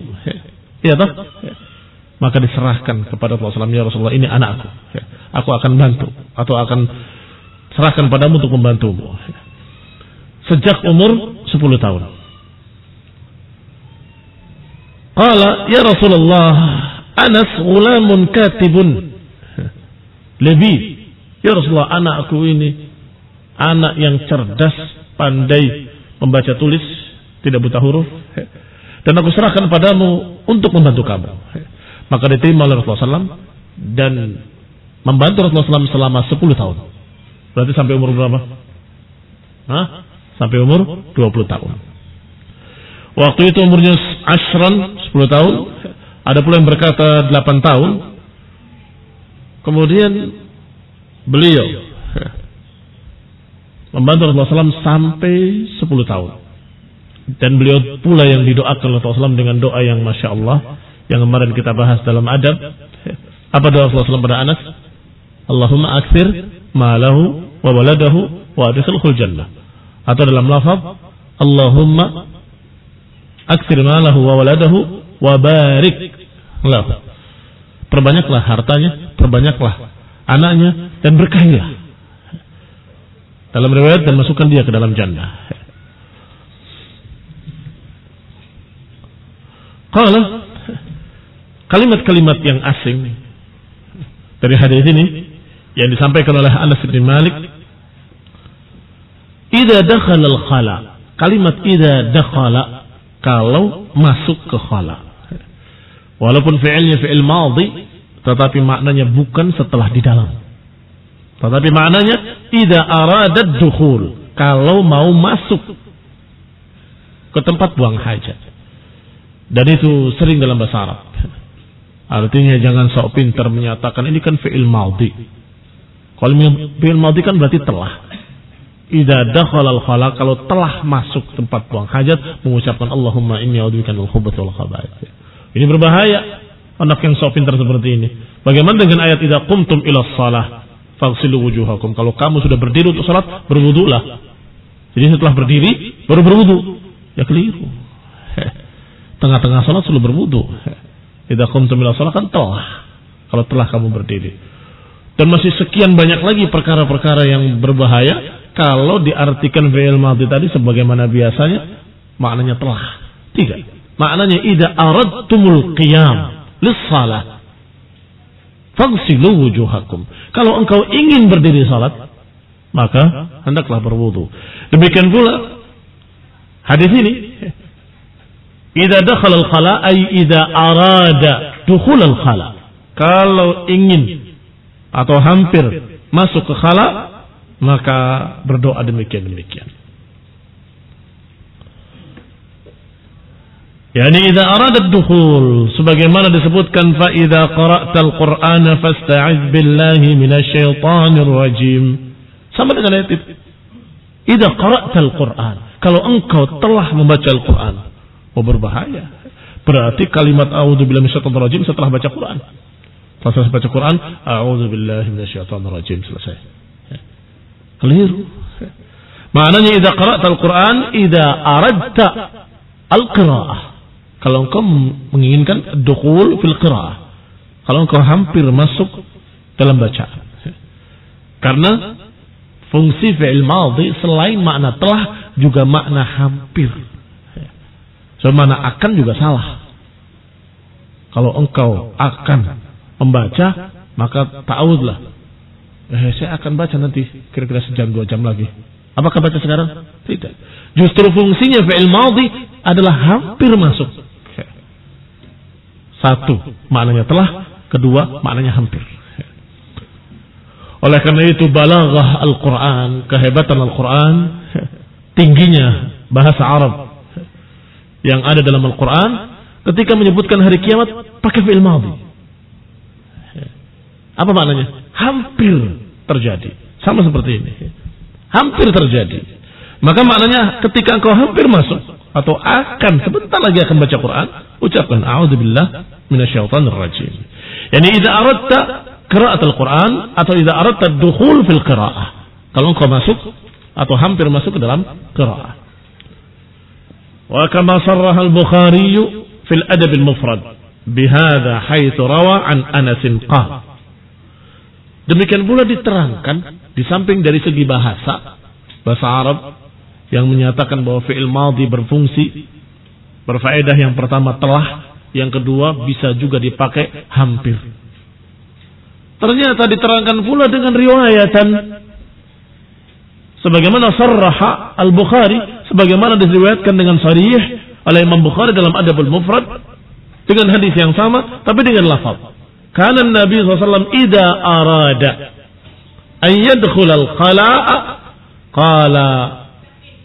Iya toh? Maka diserahkan kepada Rasulullah SAW, ya Rasulullah, ini anakku, aku akan bantu atau akan serahkan padamu untuk membantumu. Sejak umur 10 tahun. Qala ya Rasulullah, Anas ghulamun katibun lebih. Ya Rasulullah, anakku ini anak yang cerdas, pandai membaca tulis, tidak buta huruf, dan aku serahkan padamu untuk membantu kamu. Maka diterima oleh Rasulullah SAW dan membantu Rasulullah SAW selama 10 tahun. Berarti sampai umur berapa? Sampai umur 20 tahun. Waktu itu umurnya 10 tahun. Ada pula yang berkata 8 tahun. Kemudian beliau membantu Rasulullah SAW sampai 10 tahun. Dan beliau pula yang didoakan oleh Rasulullah SAW dengan doa yang Masya Allah, yang kemarin kita bahas dalam adab. Apa doa Rasulullah SAW pada Anas? Allahumma akthir malahu wa waladahu wa adkhilhul jannah. Atau dalam lafaz Allahumma akthir malahu wa waladahu wa barik lahu. Perbanyaklah hartanya, perbanyaklah anaknya, dan berkahilah. Dalam riwayat, dan masukkan dia ke dalam jannah. Qala, kalimat-kalimat yang asing dari hadis ini yang disampaikan oleh Anas bin Malik. Idza dakhala al-khala. Kalimat idza dakhala, kalau masuk ke khala. Walaupun fi'ilnya fi'il madhi, tetapi maknanya bukan setelah di dalam. Tetapi maknanya idza arada dukhul, kalau mau masuk ke tempat buang hajat. Dan itu sering dalam bahasa Arab. Artinya jangan sok pintar menyatakan ini kan fi'il madhi. Kalau fi'il madhi kan berarti telah. Idza dakhala al-khala, kalau telah masuk tempat buang hajat, mengucapkan Allahumma inni a'udzubika minal khubuthi wal khaba'ith. Ini berbahaya anak yang sok pintar seperti ini. Bagaimana dengan ayat idza qumtum ila shalah faghsilu wujuhakum? Kalau kamu sudah berdiri untuk salat, berwudulah. Jadi setelah berdiri baru berwudu. Ya keliru. Tengah-tengah salat sudah berwudu. Idza qumtum ila shalah kan telah. Kalau telah kamu berdiri. Dan masih sekian banyak lagi perkara-perkara yang berbahaya kalau diartikan fi'il madhi tadi sebagaimana biasanya, maknanya telah. Tidak. Maknanya idza aradtumul qiyam lis-shalah faghsilu wujuhakum. Kalau engkau ingin berdiri salat, maka hendaklah berwudu. Demikian pula hadis ini, idza dakhala al-khala ay idza arada dukhul al-khala. Kalau ingin atau hampir masuk ke khala, maka berdoa demikian. Yani idza arada ad-dukhul, sebagaimana disebutkan fa idza qara'tal qur'ana fasta'iz billahi minasyaitonir rajim. Sama dengan ayat itu. Idza qara'tal qur'an, kalau engkau telah membaca Al-Qur'an, berbahaya. Berarti kalimat a'udzubillahi minasyaitonir rajim setelah baca Qur'an. Setelah baca Qur'an, a'udzubillahi minasyaitonir rajim, selesai. Keliru. Maknanya idza qara'tal qur'an idza aradta al-qira'ah. Kalau engkau menginginkan dukhul fil qira'ah. Kalau engkau hampir masuk dalam bacaan. Karena fungsi fi'il madhi selain makna telah juga makna hampir. So makna akan juga salah. Kalau engkau akan membaca, maka ta'awudlah. Saya akan baca nanti kira-kira sejam 2 jam lagi. Apakah baca sekarang? Tidak. Justru fungsinya fi'il madhi adalah hampir masuk. Satu, maknanya telah. Kedua, maknanya hampir. Oleh karena itu balaghah Al-Quran, kehebatan Al-Quran, tingginya bahasa Arab yang ada dalam Al-Quran, ketika menyebutkan hari kiamat pakai fi'il madhi. Apa maknanya? Hampir terjadi. Sama seperti ini. Hampir terjadi. Maka maknanya ketika engkau hampir masuk atau akan sebentar lagi akan baca Quran, ucapkan a'udzubillah minasyaitonir rajim. Yani idza aradta qira'atul Quran atau idza aradta dukhul fil qira'ah. Kalau engkau masuk atau hampir masuk ke dalam qira'ah. Wa kama sarraha al-Bukhari fil adab al-mufrad bihadza haitsu rawa an Anas qala. Demikian pula diterangkan di samping dari segi bahasa Arab yang menyatakan bahwa fi'il madhi berfungsi berfaedah, yang pertama telah, yang kedua bisa juga dipakai hampir. Ternyata diterangkan pula dengan riwayatan sebagaimana sarraha al-Bukhari, sebagaimana diriwayatkan dengan sharih oleh Imam Bukhari dalam Adabul Mufrad dengan hadis yang sama tapi dengan lafaz. Kana Nabi SAW idza arada an yadkhula al-khala'a qala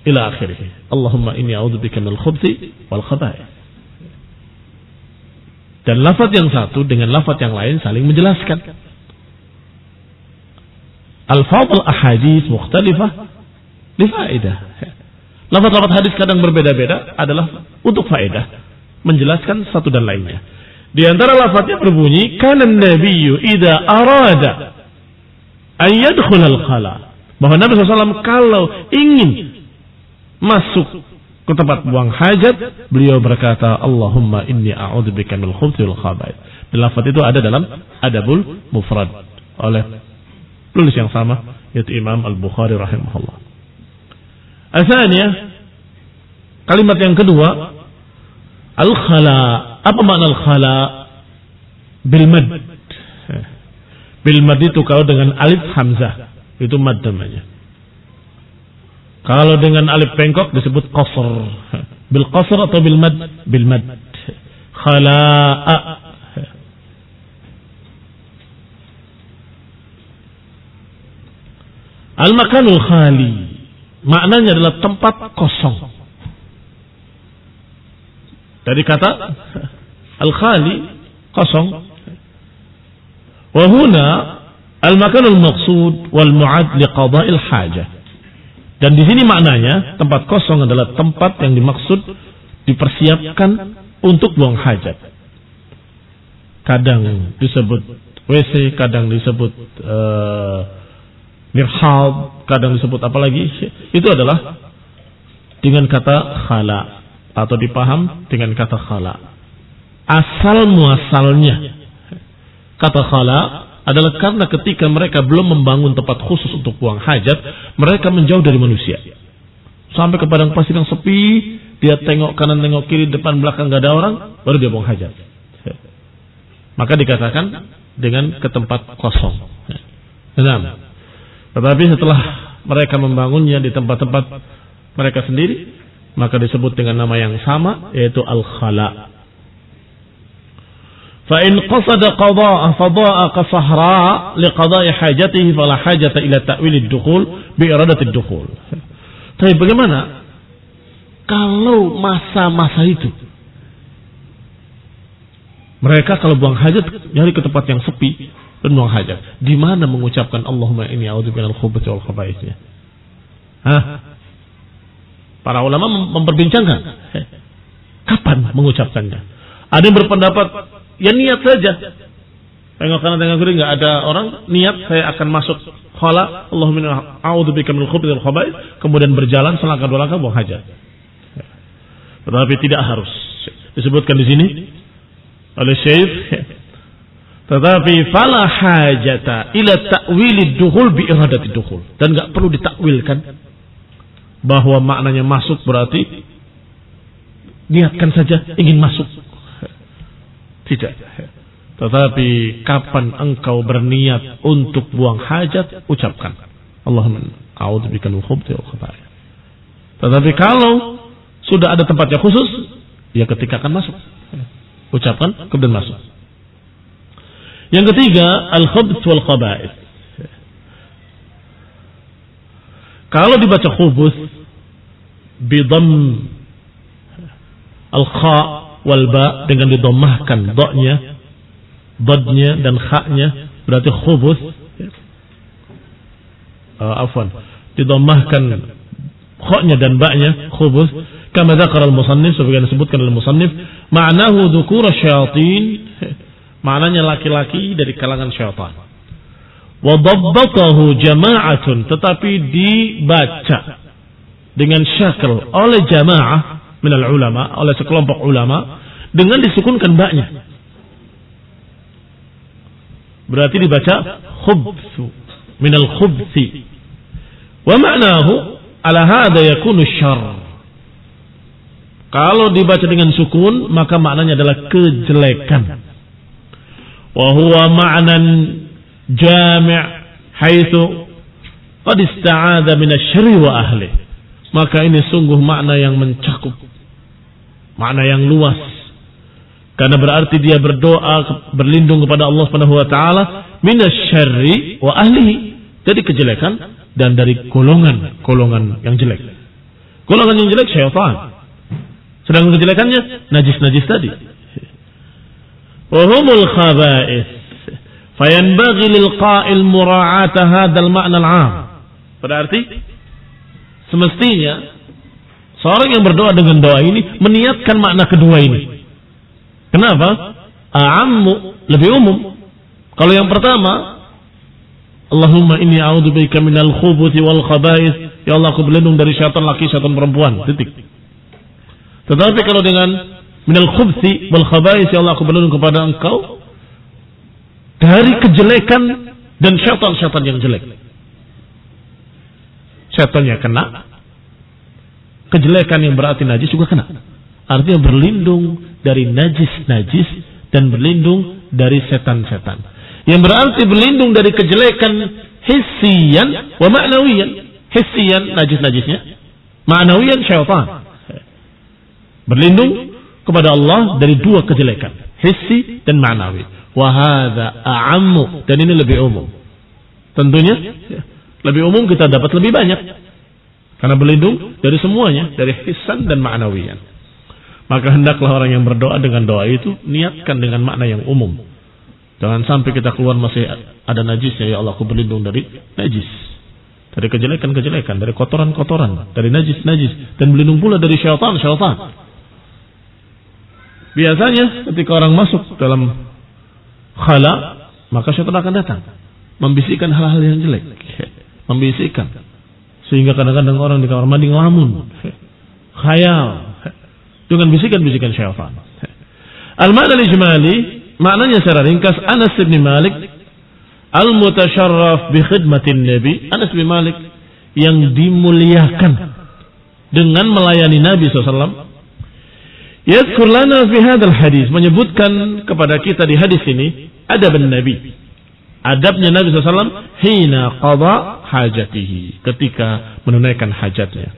ila akhirih. Allahumma inni a'udzubika minal khubuthi wal khaba'ith. Dan lafaz yang satu dengan lafaz yang lain saling menjelaskan. Al-fadl ahadits mukhtalifah li faedah. Lafaz-lafaz hadis kadang berbeda-beda adalah untuk faedah, menjelaskan satu dan lainnya. Di antara lafaznya berbunyi, kana an-nabiyyu idza arada an yadkhul al-khala. Bahwa Nabi SAW kalau ingin masuk ke tempat buang hajat, beliau berkata, Allahumma inni a'udzubika minal khubuthi wal khaba'ith. Dan lafaz itu ada dalam Adabul Mufrad oleh penulis yang sama, yaitu Imam Al-Bukhari rahimahullah. Asalnya, kalimat yang kedua, al-khala. Apa makna al-khala? Bil mad. Bil mad itu kalau dengan alif hamzah, itu mad namanya. Kalau dengan alif bengkok disebut qasr. Bil qasr atau bil mad? Bil mad. Khala'a. Al-makanul khali. Maknanya adalah tempat kosong. Dari kata al-khali, kosong. Wa huna al-makanul maqsud wal mu'ad liqada'il hajah. Dan di sini maknanya tempat kosong adalah tempat yang dimaksud dipersiapkan untuk buang hajat. Kadang disebut WC, kadang disebut mirhab, kadang disebut apa lagi? Itu adalah dengan kata khala atau dipaham dengan kata khala. Asal muasalnya kata khala adalah karena ketika mereka belum membangun tempat khusus untuk buang hajat, mereka menjauh dari manusia. Sampai ke padang pasir yang sepi, dia tengok kanan, tengok kiri, depan, belakang, gak ada orang, baru dia buang hajat. Maka dikatakan dengan ke tempat kosong. Nah, tetapi setelah mereka membangunnya di tempat-tempat mereka sendiri, maka disebut dengan nama yang sama, yaitu al-khala. فإن قصد قضاء فضاء كصحراء لقضاء حاجته فلا حاجة إلى تأويل الدخول بإرادة الدخول. Tapi bagaimana kalau masa-masa itu mereka kalau buang hajat nyari ke tempat yang sepi dan buang hajat, di mana mengucapkan Allahumma inni a'udzubika minal khubuthi wal khaba'ith? Para ulama memperbincangkan kapan mengucapkannya. Ada yang berpendapat ya niat saja. Tengok kanan tengok kiri nggak ada orang, niat saya akan masuk khala, Allahumma a'udzubika minal khubuthi wal khaba'ith, kemudian berjalan selangkah dua langkah buang hajat. Tetapi tidak harus. Disebutkan di sini oleh Syekh, tetapi fala hajata ila ta'wilid dukhul bi iradati dukhul, dan nggak perlu ditakwilkan bahwa maknanya masuk berarti niatkan saja ingin masuk. Tidak. Tetapi kapan engkau berniat untuk buang hajat, ucapkan Allahumma a'udzubika minal khubuthi wal khaba'ith. Tetapi kalau sudah ada tempatnya khusus, ya ketika akan masuk, ucapkan kemudian masuk. Yang ketiga, al-khubuth wal khaba'ith. Kalau dibaca khubuth bi dhamm al-kha wal ba, dengan didomahkan do-nya, dad-nya dan kha-nya, berarti khubuth. Didomahkan kha-nya dan ba-nya, khubuth. Kama dzakara al-musannif, sebagaimana disebutkan oleh musannif, ma'nahu dzukura syayatin, maknanya laki-laki dari kalangan syaitan. Wa dabbatahu jama'atun, tetapi dibaca dengan syakl oleh jamaah minal ulama, oleh sekelompok ulama, dengan disukunkan ba-nya. Berarti dibaca khubthu minal khubthi. Wa ma'nahu ala hadha yakunu syarr. Kalau dibaca dengan sukun, maka maknanya adalah kejelekan. Wa huwa ma'nan jami' haitsu qad ista'adha minasy-syarri wa ahli. Maka ini sungguh makna yang mencakup, makna yang luas, karena berarti dia berdoa berlindung kepada Allah Subhanahu wa taala minasyarri wa ahlihi, dari kejelekan dan dari golongan yang jelek. Golongan yang jelek syaitan. Sedangkan kejelekannya najis-najis tadi. Wahumul khaba'is. Fayanbaghi lil qa'il mura'ata hadzal ma'na al-'am. Berarti semestinya seorang yang berdoa dengan doa ini meniatkan makna kedua ini. Kenapa? A'ammu, lebih umum. Kalau yang pertama, Allahumma inni a'udzubika minal khubuthi wal khaba'is. Ya Allah, aku berlindung dari syaitan laki, syaitan perempuan. Titik. Tetapi kalau dengan minal khubthi wal khaba'is, ya Allah, aku berlindung kepada Engkau dari kejelekan dan syaitan-syaitan yang jelek. Syaitannya kena, kejelekan yang berarti najis juga kena. Artinya berlindung dari najis-najis dan berlindung dari setan-setan. Yang berarti berlindung dari kejelekan hissiyan wa ma'nawiyan. Hissiyan najis-najisnya, ma'nawiyan syaitan. Berlindung kepada Allah dari dua kejelekan, hissi dan ma'nawi. Wa hadza a'ammu, dan ini lebih umum. Tentunya lebih umum kita dapat lebih banyak. Karena berlindung dari semuanya, dari hissan dan ma'nawiyan. Maka hendaklah orang yang berdoa dengan doa itu niatkan dengan makna yang umum. Jangan sampai kita keluar masih ada najisnya, ya Allah aku berlindung dari najis, dari kejelekan-kejelekan, dari kotoran-kotoran, dari najis-najis, dan berlindung pula dari syaitan-syaitan. Biasanya ketika orang masuk dalam khala, maka syaitan akan datang membisikkan hal-hal yang jelek, membisikkan, sehingga kadang-kadang orang di kamar mandi ngelamun, khayal dengan bisikan-bisikan syaitan. Al-ma'na al-ijmali, maknanya secara ringkas, Anas bin Malik al-mutasyarraf bi khidmatin Nabi, Anas bin Malik yang dimuliakan dengan melayani Nabi SAW, yadhkur lana fi hadzal hadis, menyebutkan kepada kita di hadis ini adab Nabi, adabnya Nabi SAW hina qada hajatihi, ketika menunaikan hajatnya.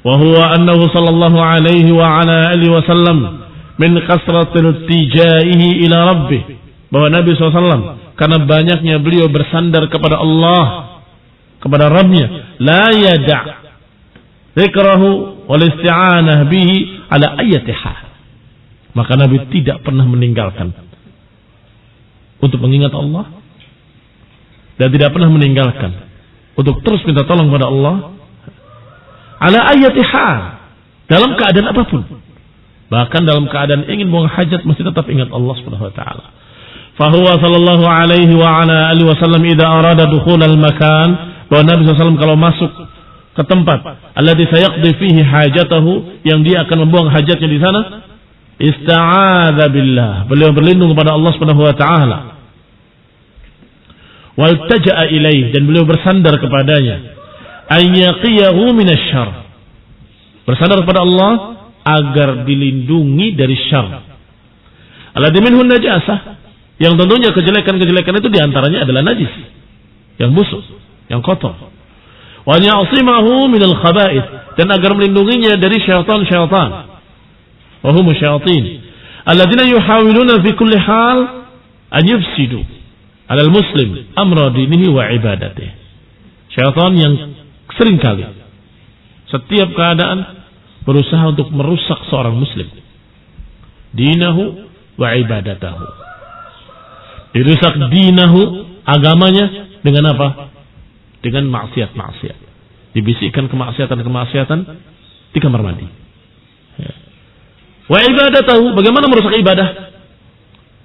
Wa huwa annahu sallallahu alaihi wa ala alihi wasallam min kasratil tijaihi ila rabbih, bahwa Nabi SAW karena banyaknya beliau bersandar kepada Allah, kepada Rabbnya, la yada' zikrahu wal isti'anah bihi ala ayyati hal, maka Nabi tidak pernah meninggalkan untuk mengingat Allah, dan tidak pernah meninggalkan untuk terus minta tolong kepada Allah ala ayyati hal, dalam keadaan apapun. Bahkan dalam keadaan ingin buang hajat masih tetap ingat Allah Subhanahu wa taala. Fa huwa sallallahu alaihi wa ala alihi wasallam idza arada dukhul al-makan, bahwa Nabi SAW kalau masuk ke tempat alladzi sayaqdi fihi hajatahu, yang dia akan membuang hajatnya di sana, ista'adza billah, beliau berlindung kepada Allah Subhanahu wa taala. Waltaja'a ilaih, dan beliau bersandar kepadanya, ayyaqiyahu minasyarr, bersandar kepada Allah agar dilindungi dari syarr. Alladzi minhu najasah, yang tentunya kejelekan-kejelekan itu diantaranya adalah najis, yang busuk, yang kotor. Wa ya'simahu minal khaba'ith, dan agar melindunginya dari syaitan-syaitan. Wa hum syayatin alladzina yuhawiluna fi kulli hal an yufsidu 'ala al-muslim amra dinihi wa ibadatihi. Syaitan yang seringkali setiap keadaan berusaha untuk merusak seorang muslim, dinahu wa ibadatahu. Dirusak dinahu, agamanya, dengan apa? Dengan maksiat-maksiat. Dibisikkan kemaksiatan-kemaksiatan di kamar mandi. Wa ibadatahu, bagaimana merusak ibadah?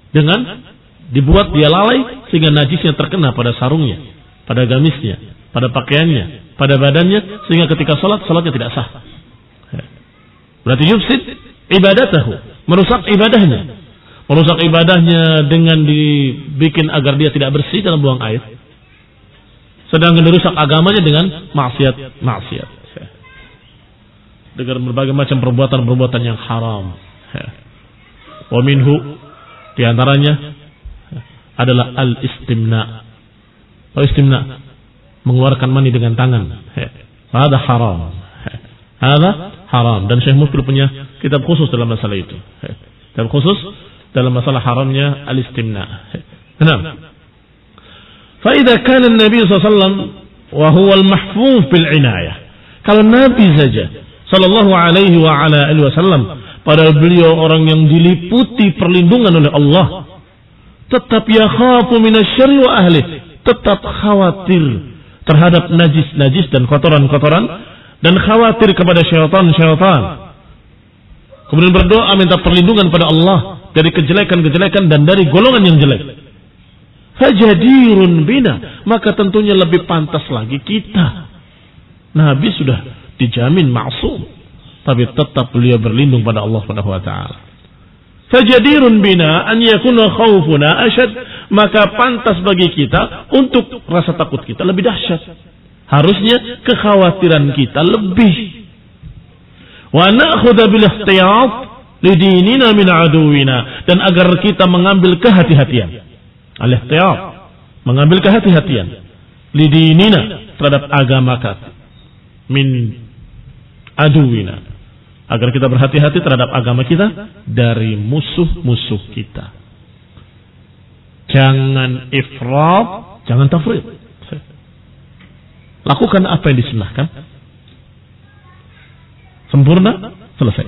Dengan dibuat dia lalai sehingga najisnya terkena pada sarungnya, pada gamisnya, pada pakaiannya, pada badannya, sehingga ketika salatnya tidak sah. Berarti yufsid ibadatahu, merusak ibadahnya. Merusak ibadahnya dengan dibikin agar dia tidak bersih dalam buang air. Sedangkan dirusak agamanya dengan maksiat. Dengan berbagai macam perbuatan-perbuatan yang haram. Wa minhu, diantaranya adalah al-istimna. Istimna, mengeluarkan mani dengan tangan. Hada haram. Hada haram. Dan Syekh Mufti punya kitab khusus dalam masalah itu. Kitab khusus dalam masalah haramnya al-istimna. Nah, fa idza kana an-nabi sallallahu alaihi wasallam wa huwa al-mahfuz bil inayah, kalau Nabi saja sallallahu alaihi wa ala alihi wasallam, padahal beliau orang yang diliputi perlindungan oleh Allah, tetap yakhafu minasyarri wa ahli, tetap khawatir terhadap najis-najis dan kotoran-kotoran, dan khawatir kepada syaitan-syaitan. Kemudian berdoa minta perlindungan pada Allah dari kejelekan-kejelekan dan dari golongan yang jelek. Fajadirun bina, maka tentunya lebih pantas lagi kita. Nabi sudah dijamin maksum, tapi tetap beliau berlindung pada Allah Subhanahu wa taala. Fajadirun bina an yakuna khaufuna asyad, maka pantas bagi kita untuk rasa takut kita lebih dahsyat. Harusnya kekhawatiran kita lebih. Wa na'khudha bil ihtiyat lidinina min aduwina, dan agar kita mengambil kehati-hatian. Al-ihtiyat, mengambil kehati-hatian. Lidinina, terhadap agama kita. Min aduwina, agar kita berhati-hati terhadap agama kita dari musuh-musuh kita. Jangan ifrat, jangan tafrid. Lakukan apa yang disunahkan. Sempurna, selesai.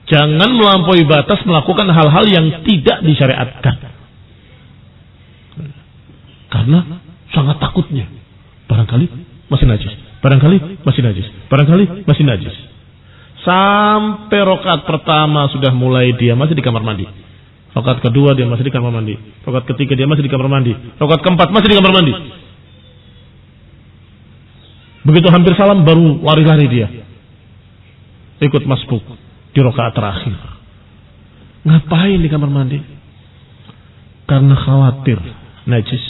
Jangan melampaui batas melakukan hal-hal yang tidak disyariatkan. Karena sangat takutnya. Barangkali masih najis. Barangkali masih najis. Barangkali masih najis. Sampai rakaat pertama sudah mulai dia masih di kamar mandi. Rakaat kedua dia masih di kamar mandi. Rakaat ketiga dia masih di kamar mandi. Rakaat keempat masih di kamar mandi. Begitu hampir salam baru lari-lari dia. Ikut masbuk di rakaat terakhir. Ngapain di kamar mandi? Karena khawatir najis.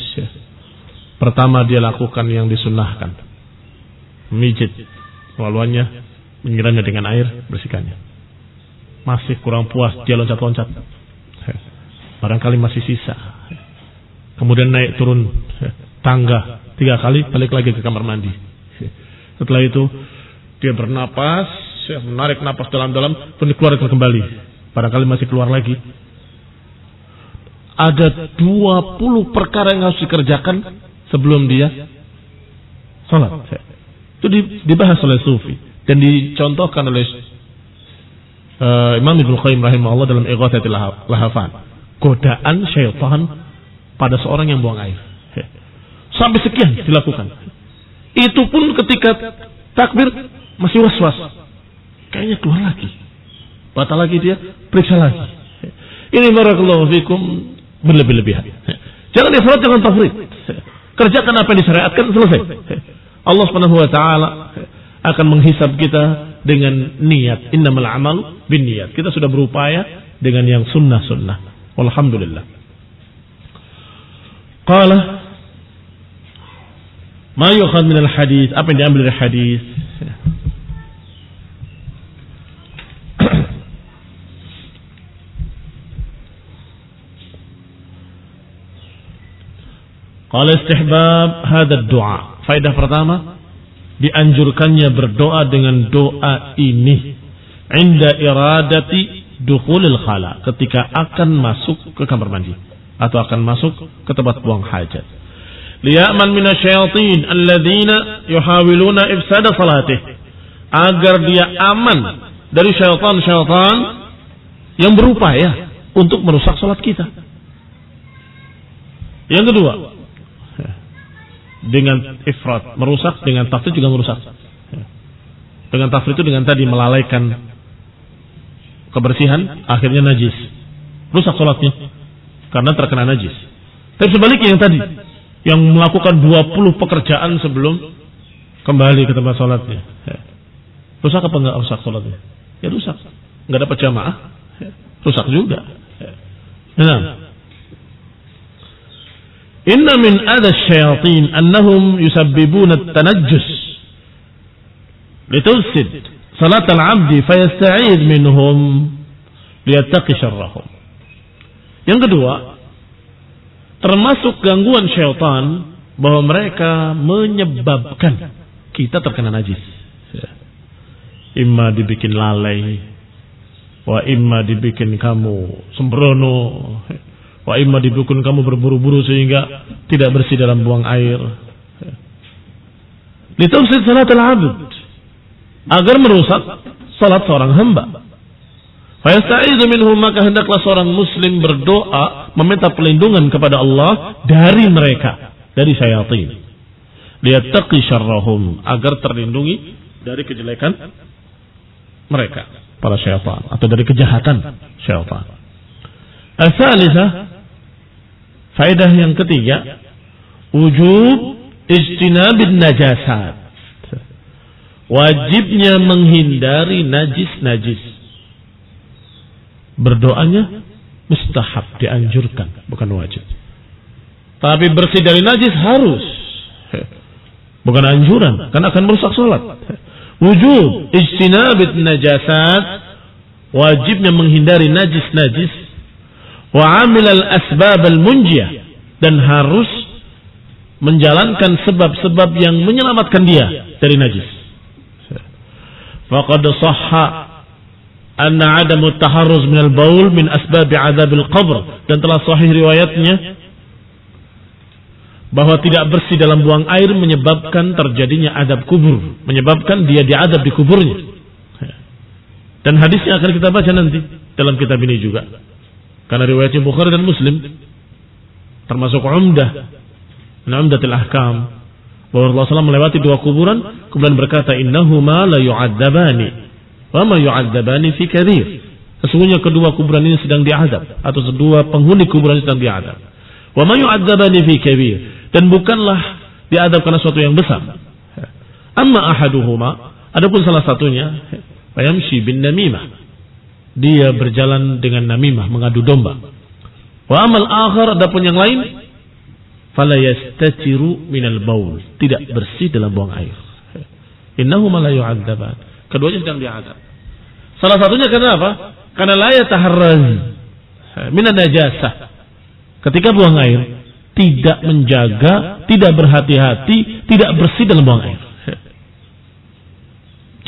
Pertama dia lakukan yang disunnahkan. Mijit waluannya, menyiramnya dengan air, bersihkannya. Masih kurang puas, dia loncat-loncat. Barangkali masih sisa. Kemudian naik turun tangga 3 kali, balik lagi ke kamar mandi. Setelah itu dia bernapas, menarik napas dalam-dalam, kemudian keluarkan kembali. Barangkali masih keluar lagi. Ada 20 perkara yang harus dikerjakan sebelum dia salat. Itu dibahas oleh Sufi dan dicontohkan oleh Imam Ibnu Qayyim rahimahullah dalam Ighatsatul Lahafan. Godaan syaitan pada seorang yang buang air. Sampai sekian dilakukan. Itu pun ketika takbir masih was-was. Kayaknya keluar lagi. Batal lagi dia, periksa lagi. Ini barakallahu fikum berlebih-lebihan. Jangan ifrat, jangan tafrid. Kerjakan apa yang disyariatkan, selesai. Allah Subhanahu wa taala akan menghisab kita dengan niat. Innamal a'malu binniyat. Kita sudah berupaya dengan yang sunnah-sunnah. Walhamdulillah. Qala ma yukhad min al-hadits, apa yang diambil dari hadis? Qala istihbab hadha ad-du'a. Faedah pertama, dianjurkannya berdoa dengan doa ini inda iradati dukhulil khala, ketika akan masuk ke kamar mandi atau akan masuk ke tempat buang hajat. Liya'man minasyayatin alladzina yuhawiluna ifsada salatih, agar dia aman dari syaitan-syaitan yang berupaya untuk merusak salat kita. Yang kedua, dengan ifrat, merusak, dengan tafrid juga merusak. Dengan tafrid itu dengan tadi melalaikan kebersihan, akhirnya najis, rusak salatnya karena terkena najis. Tapi sebaliknya yang tadi, yang melakukan 20 pekerjaan sebelum kembali ke tempat salatnya, rusak apa enggak rusak salatnya? Ya rusak, enggak dapat jamaah, rusak juga. Nah, inna min adha syayatin annahum yusabbibuna at-tanajjus litufsid salat al-'abdi fayasta'id minhum liyattaqi syarrahum. Yang kedua, termasuk gangguan syaitan bahwa mereka menyebabkan kita terkena najis. Imma dibikin lalai, wa imma dibikin kamu sembrono, wa imma dibikin kamu berburu-buru sehingga tidak bersih dalam buang air. Litufsid salat al-'abd, agar merusak salat seorang hamba. Fayasta'izu minhum, maka hendaklah seorang muslim berdoa meminta perlindungan kepada Allah dari mereka, dari syaitan. Liyattaqi syarrahum, agar terlindungi dari kejelekan mereka, para syaitan, atau dari kejahatan syaitan. As-salisah, faedah yang ketiga, wujub ijtinabin najasat. Wajibnya menghindari najis-najis. Berdoanya mustahab, dianjurkan, bukan wajib. Tapi bersih dari najis harus, bukan anjuran, karena akan merusak salat. Wujub ijtinabit najasat, wajibnya menghindari najis-najis. Wa amil al-asbab al-munjiyah, dan harus menjalankan sebab-sebab yang menyelamatkan dia dari najis. Faqad sahha anna adamu taharruz minal baul min asbabi adzabil qabr, dan telah sahih riwayatnya bahwa tidak bersih dalam buang air menyebabkan terjadinya adab kubur, menyebabkan dia diadab di kuburnya. Dan hadisnya akan kita baca nanti dalam kitab ini juga, karena riwayatnya Bukhari dan Muslim, termasuk Umdatul Ahkam, bahwa Rasulullah SAW melewati dua kuburan kemudian berkata, innahuma la yu'adzabani wa ma yu'adzabani fi kabir. Sesungguhnya kedua kuburan ini sedang diadab, atau kedua penghuni kuburan ini sedang diadab. Wa ma yu'adzabani fi kabir, dan bukanlah diadab karena sesuatu yang besar. Amma ahaduhuma, adapun salah satunya, fayamshi bin namimah, dia berjalan dengan namimah, mengadu domba. Wa amal akhar, adapun yang lain, fala yastatiru minal baul, tidak bersih dalam buang air. Innahuma la yu'adzaban, keduanya sedang diadab. Salah satunya karena apa? Karena la yataharraz minan najasah, ketika buang air tidak menjaga, tidak berhati-hati, tidak bersih dalam buang air,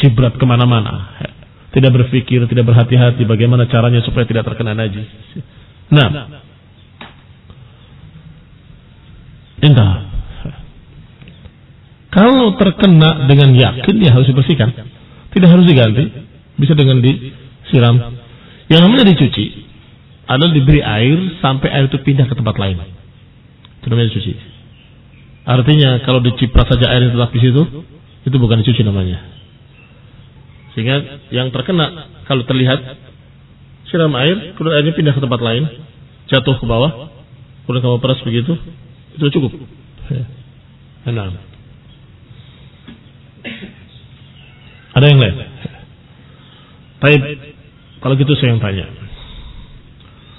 cibrat kemana-mana, tidak berpikir, tidak berhati-hati bagaimana caranya supaya tidak terkena najis. Nah, entah, kalau terkena dengan yakin ya harus dibersihkan, tidak harus diganti, bisa dengan disiram. Yang namanya dicuci adalah diberi air sampai air itu pindah ke tempat lain, itu namanya dicuci. Artinya kalau diciprat saja air yang tetap di situ, itu bukan dicuci namanya. Sehingga yang terkena kalau terlihat siram air, kemudian airnya pindah ke tempat lain, jatuh ke bawah, kemudian kamu peras begitu, itu cukup. Nah, ada yang lain? Baik, kalau gitu saya yang tanya,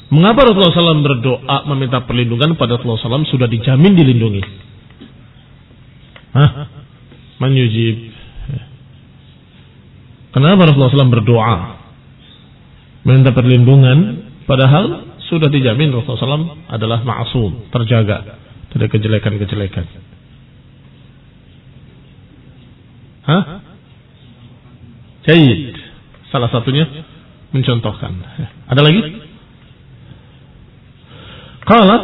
mengapa Rasulullah SAW berdoa meminta perlindungan pada Rasulullah SAW sudah dijamin dilindungi? Man yujib? Kenapa Rasulullah SAW berdoa meminta perlindungan padahal sudah dijamin Rasulullah SAW adalah ma'asum, terjaga dari kejelekan-kejelekan? Jayid. Salah satunya mencontohkan. Ada lagi? Qala,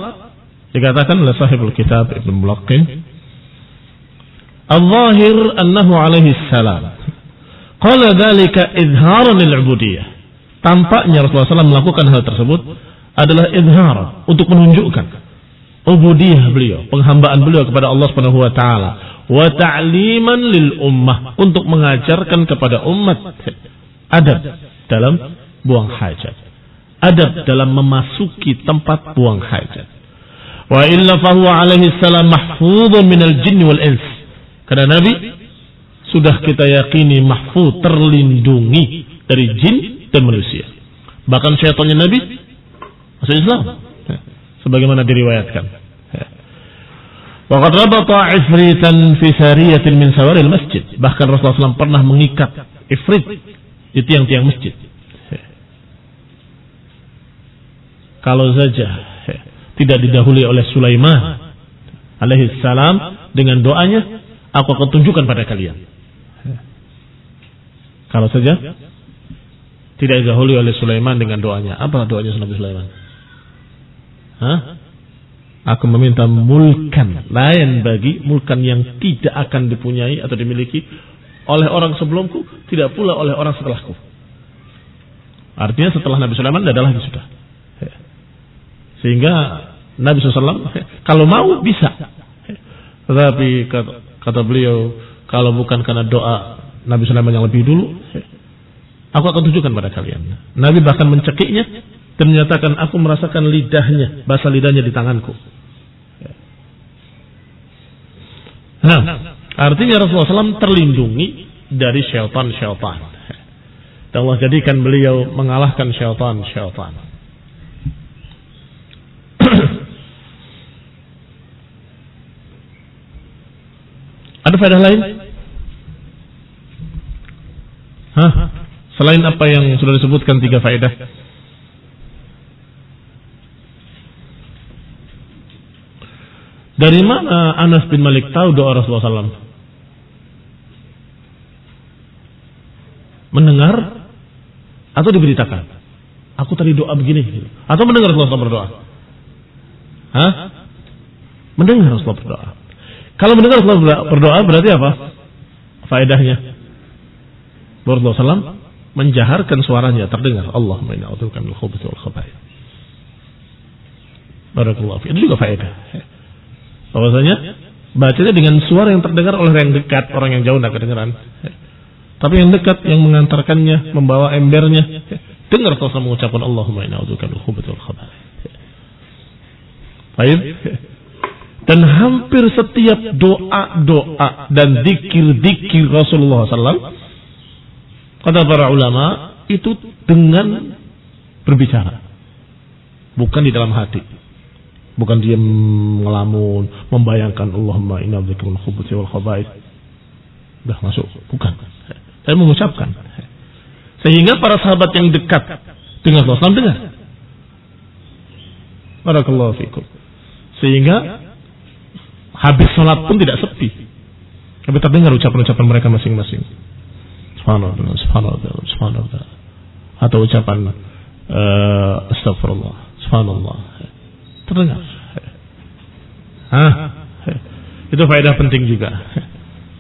dikatakan oleh sahibul kitab Ibn Mulaqqin, al-zahir annahu alaihi salam qala dhalika izharan lil-ubudiyah. Tampaknya Rasulullah SAW melakukan hal tersebut adalah izhar, untuk menunjukkan ubudiyah beliau, penghambaan beliau kepada Allah Subhanahu wa taala, wa ta'liman lil ummah, untuk mengajarkan kepada umat adab dalam buang hajat, adab dalam memasuki tempat buang hajat. Wa illa fahuwa alaihi salam mahfudun minal jinn wal ins, karena Nabi sudah kita yakini mahfuz, terlindungi dari jin dan manusia. Bahkan syaitannya Nabi masuk Islam, sebagaimana diriwayatkan. Wa qad rabata ifritan fi sariyatin min sawaril masjid, bahkan Rasulullah SAW pernah mengikat ifrit di tiang-tiang masjid. Kalau saja tidak didahului oleh Sulaiman alaihi salam dengan doanya, aku akan tunjukkan pada kalian. Kalau saja tidak didahului oleh Sulaiman dengan doanya. Apa doanya Nabi Sulaiman? Aku meminta mulkan lain, bagi mulkan yang tidak akan dipunyai atau dimiliki oleh orang sebelumku, tidak pula oleh orang setelahku. Artinya setelah Nabi Sulaiman tidak ada lagi sudah. Sehingga Nabi SAW kalau mau bisa. Tetapi kata beliau, kalau bukan karena doa Nabi Sulaiman yang lebih dulu, aku akan tunjukkan pada kalian. Nabi bahkan mencekiknya dan menyatakan, aku merasakan lidahnya, basah lidahnya di tanganku. Nah, artinya Rasulullah SAW terlindungi dari syaitan-syaitan. Dan Allah jadikan beliau mengalahkan syaitan-syaitan. Ada faedah lain? Selain apa yang sudah disebutkan 3 faedah? Dari mana Anas bin Malik tahu doa Rasulullah SAW? Mendengar atau diberitakan? Aku tadi doa begini. Atau mendengar Rasulullah SAW berdoa? Mendengar Rasulullah berdoa. Kalau mendengar Rasulullah berdoa berarti apa? Faedahnya Rasulullah SAW menjaharkan suaranya terdengar. Allahumma inna a'udzubika minal khubuthi wal khaba'ith. Barakallahu fiik. Itu juga faedah. Bahwasanya bacanya dengan suara yang terdengar oleh yang dekat, orang yang jauh tidak kedengaran. Tapi yang dekat yang mengantarkannya, membawa embernya, dengar Rasulullah mengucapkan Allahumma inna a'udzubika minal khubuthi wal khaba'ith. Baik. Dan hampir setiap doa-doa dan zikir-zikir Rasulullah SAW, kata para ulama, itu dengan berbicara, bukan di dalam hati, bukan diam ngelamun, membayangkan Allahumma inna a'udzubika minal khubuthi wal khaba'ith. Sudah masuk, bukan. Saya mengucapkan. Sehingga para sahabat yang dekat dengan Rasulullah dengar. Barakallahu fikum. Sehingga habis sholat pun tidak sepi, tapi terdengar ucapan-ucapan mereka masing-masing. Subhanallah, subhanallah, subhanallah. Atau ucapan astagfirullah, subhanallah. Terdengar. Itu faedah penting juga.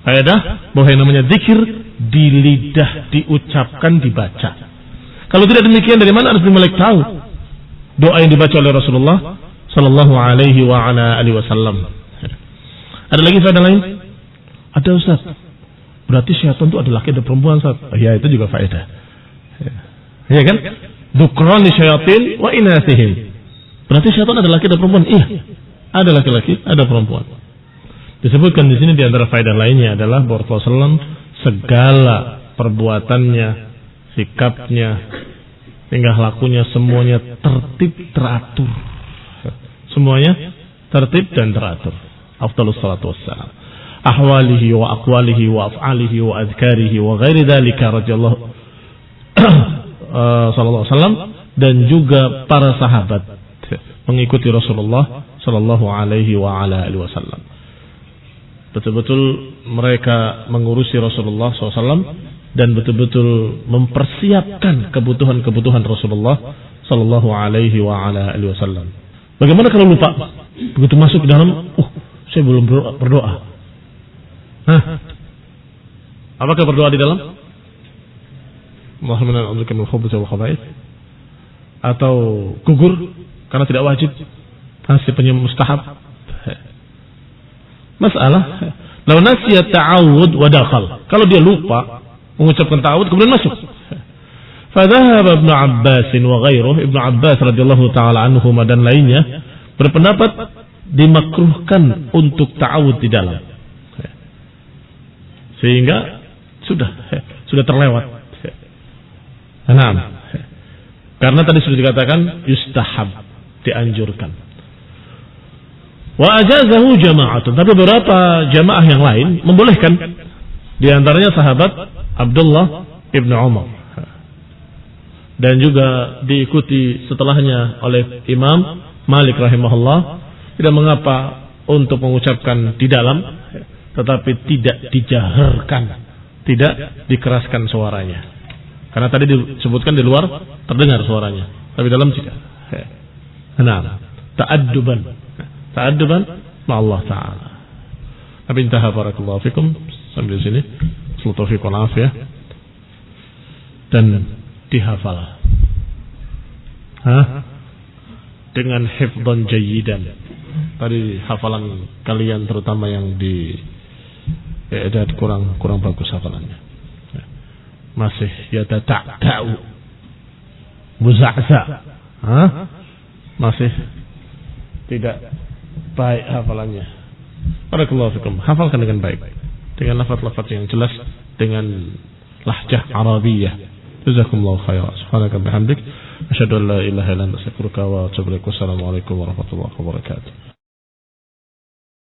Faedah bahwa yang namanya zikir di lidah, diucapkan, dibaca. Kalau tidak demikian, dari mana Anas bin Malik tahu doa yang dibaca oleh Rasulullah sallallahu alaihi wa ala alihi wasallam? Ada lagi faedah lain? Ada, Ustaz. Berarti syaitan itu ada laki ada perempuan, Ustaz. Ya, itu juga faedah. Ya kan? Dzukran syayatin wa inasihim. Berarti syaitan ada laki ada perempuan. Iya. Ada laki-laki, ada perempuan. Disebutkan di sini di antara faedah lainnya adalah bahwa Rasulullah SAW segala perbuatannya, sikapnya, tingkah lakunya semuanya tertib, teratur. Semuanya tertib dan teratur. Afdalus salatu wassalam. Ahwalihi wa aqwalihi wa af'alihi wa adhkarihi wa ghairi dhalika radhiyallahu sallallahu alaihi wasallam, dan juga para sahabat mengikuti Rasulullah sallallahu alaihi wa ala alihi wasallam. Betul-betul mereka mengurusi Rasulullah SAW dan betul-betul mempersiapkan kebutuhan-kebutuhan Rasulullah sallallahu alaihi wa ala alihi wasallam. Bagaimana kalau lupa? Begitu masuk ke dalam, saya belum berdoa. Apakah berdoa di dalam? Allahumma inna a'udzubika minal khubuthi wal khaba'ith. Atau gugur karena tidak wajib, masih mustahab. Masalah, law nasiya ta'awud wa dakhal. Kalau dia lupa mengucapkan ta'awud kemudian masuk. Fadhahaba Ibnu Abbas wa ghairuh, Ibnu Abbas radhiyallahu taala anhu dan lainnya berpendapat dimakruhkan untuk ta'awud di dalam. Sehingga sudah terlewat. Nah, karena tadi sudah dikatakan yustahab, dianjurkan. Wa ajazahu jama'atun, tapi beberapa jamaah yang lain membolehkan. Di antaranya sahabat Abdullah ibn Umar, dan juga diikuti setelahnya oleh Imam Malik rahimahullah. Tidak mengapa untuk mengucapkan di dalam, tetapi tidak dijaharkan, tidak dikeraskan suaranya. Karena tadi disebutkan di luar terdengar suaranya, tapi dalam tidak. Nah, ta'adduban ma Allah Ta'ala. Tapi intaha barakallahu fikum sampai di sini. Taufiq wal afiyah, dan dihafal. Dengan hifdzan jayyidan. Tadi hafalan kalian terutama yang di i'dad kurang bagus hafalannya. Masih yatata'u muza'za. Masih tidak baik hafalannya. Barakallahu fikum. Hafalkan dengan baik, dengan lafaz-lafaz yang jelas, dengan lahjah Arabiyah. Jazakumullahu khairan. Subhanaka bihamdik, asyhadu an la ilaha illa anta, astaghfiruka wa atubu ilaik. Wassalamu alaikum warahmatullahi wabarakatuh.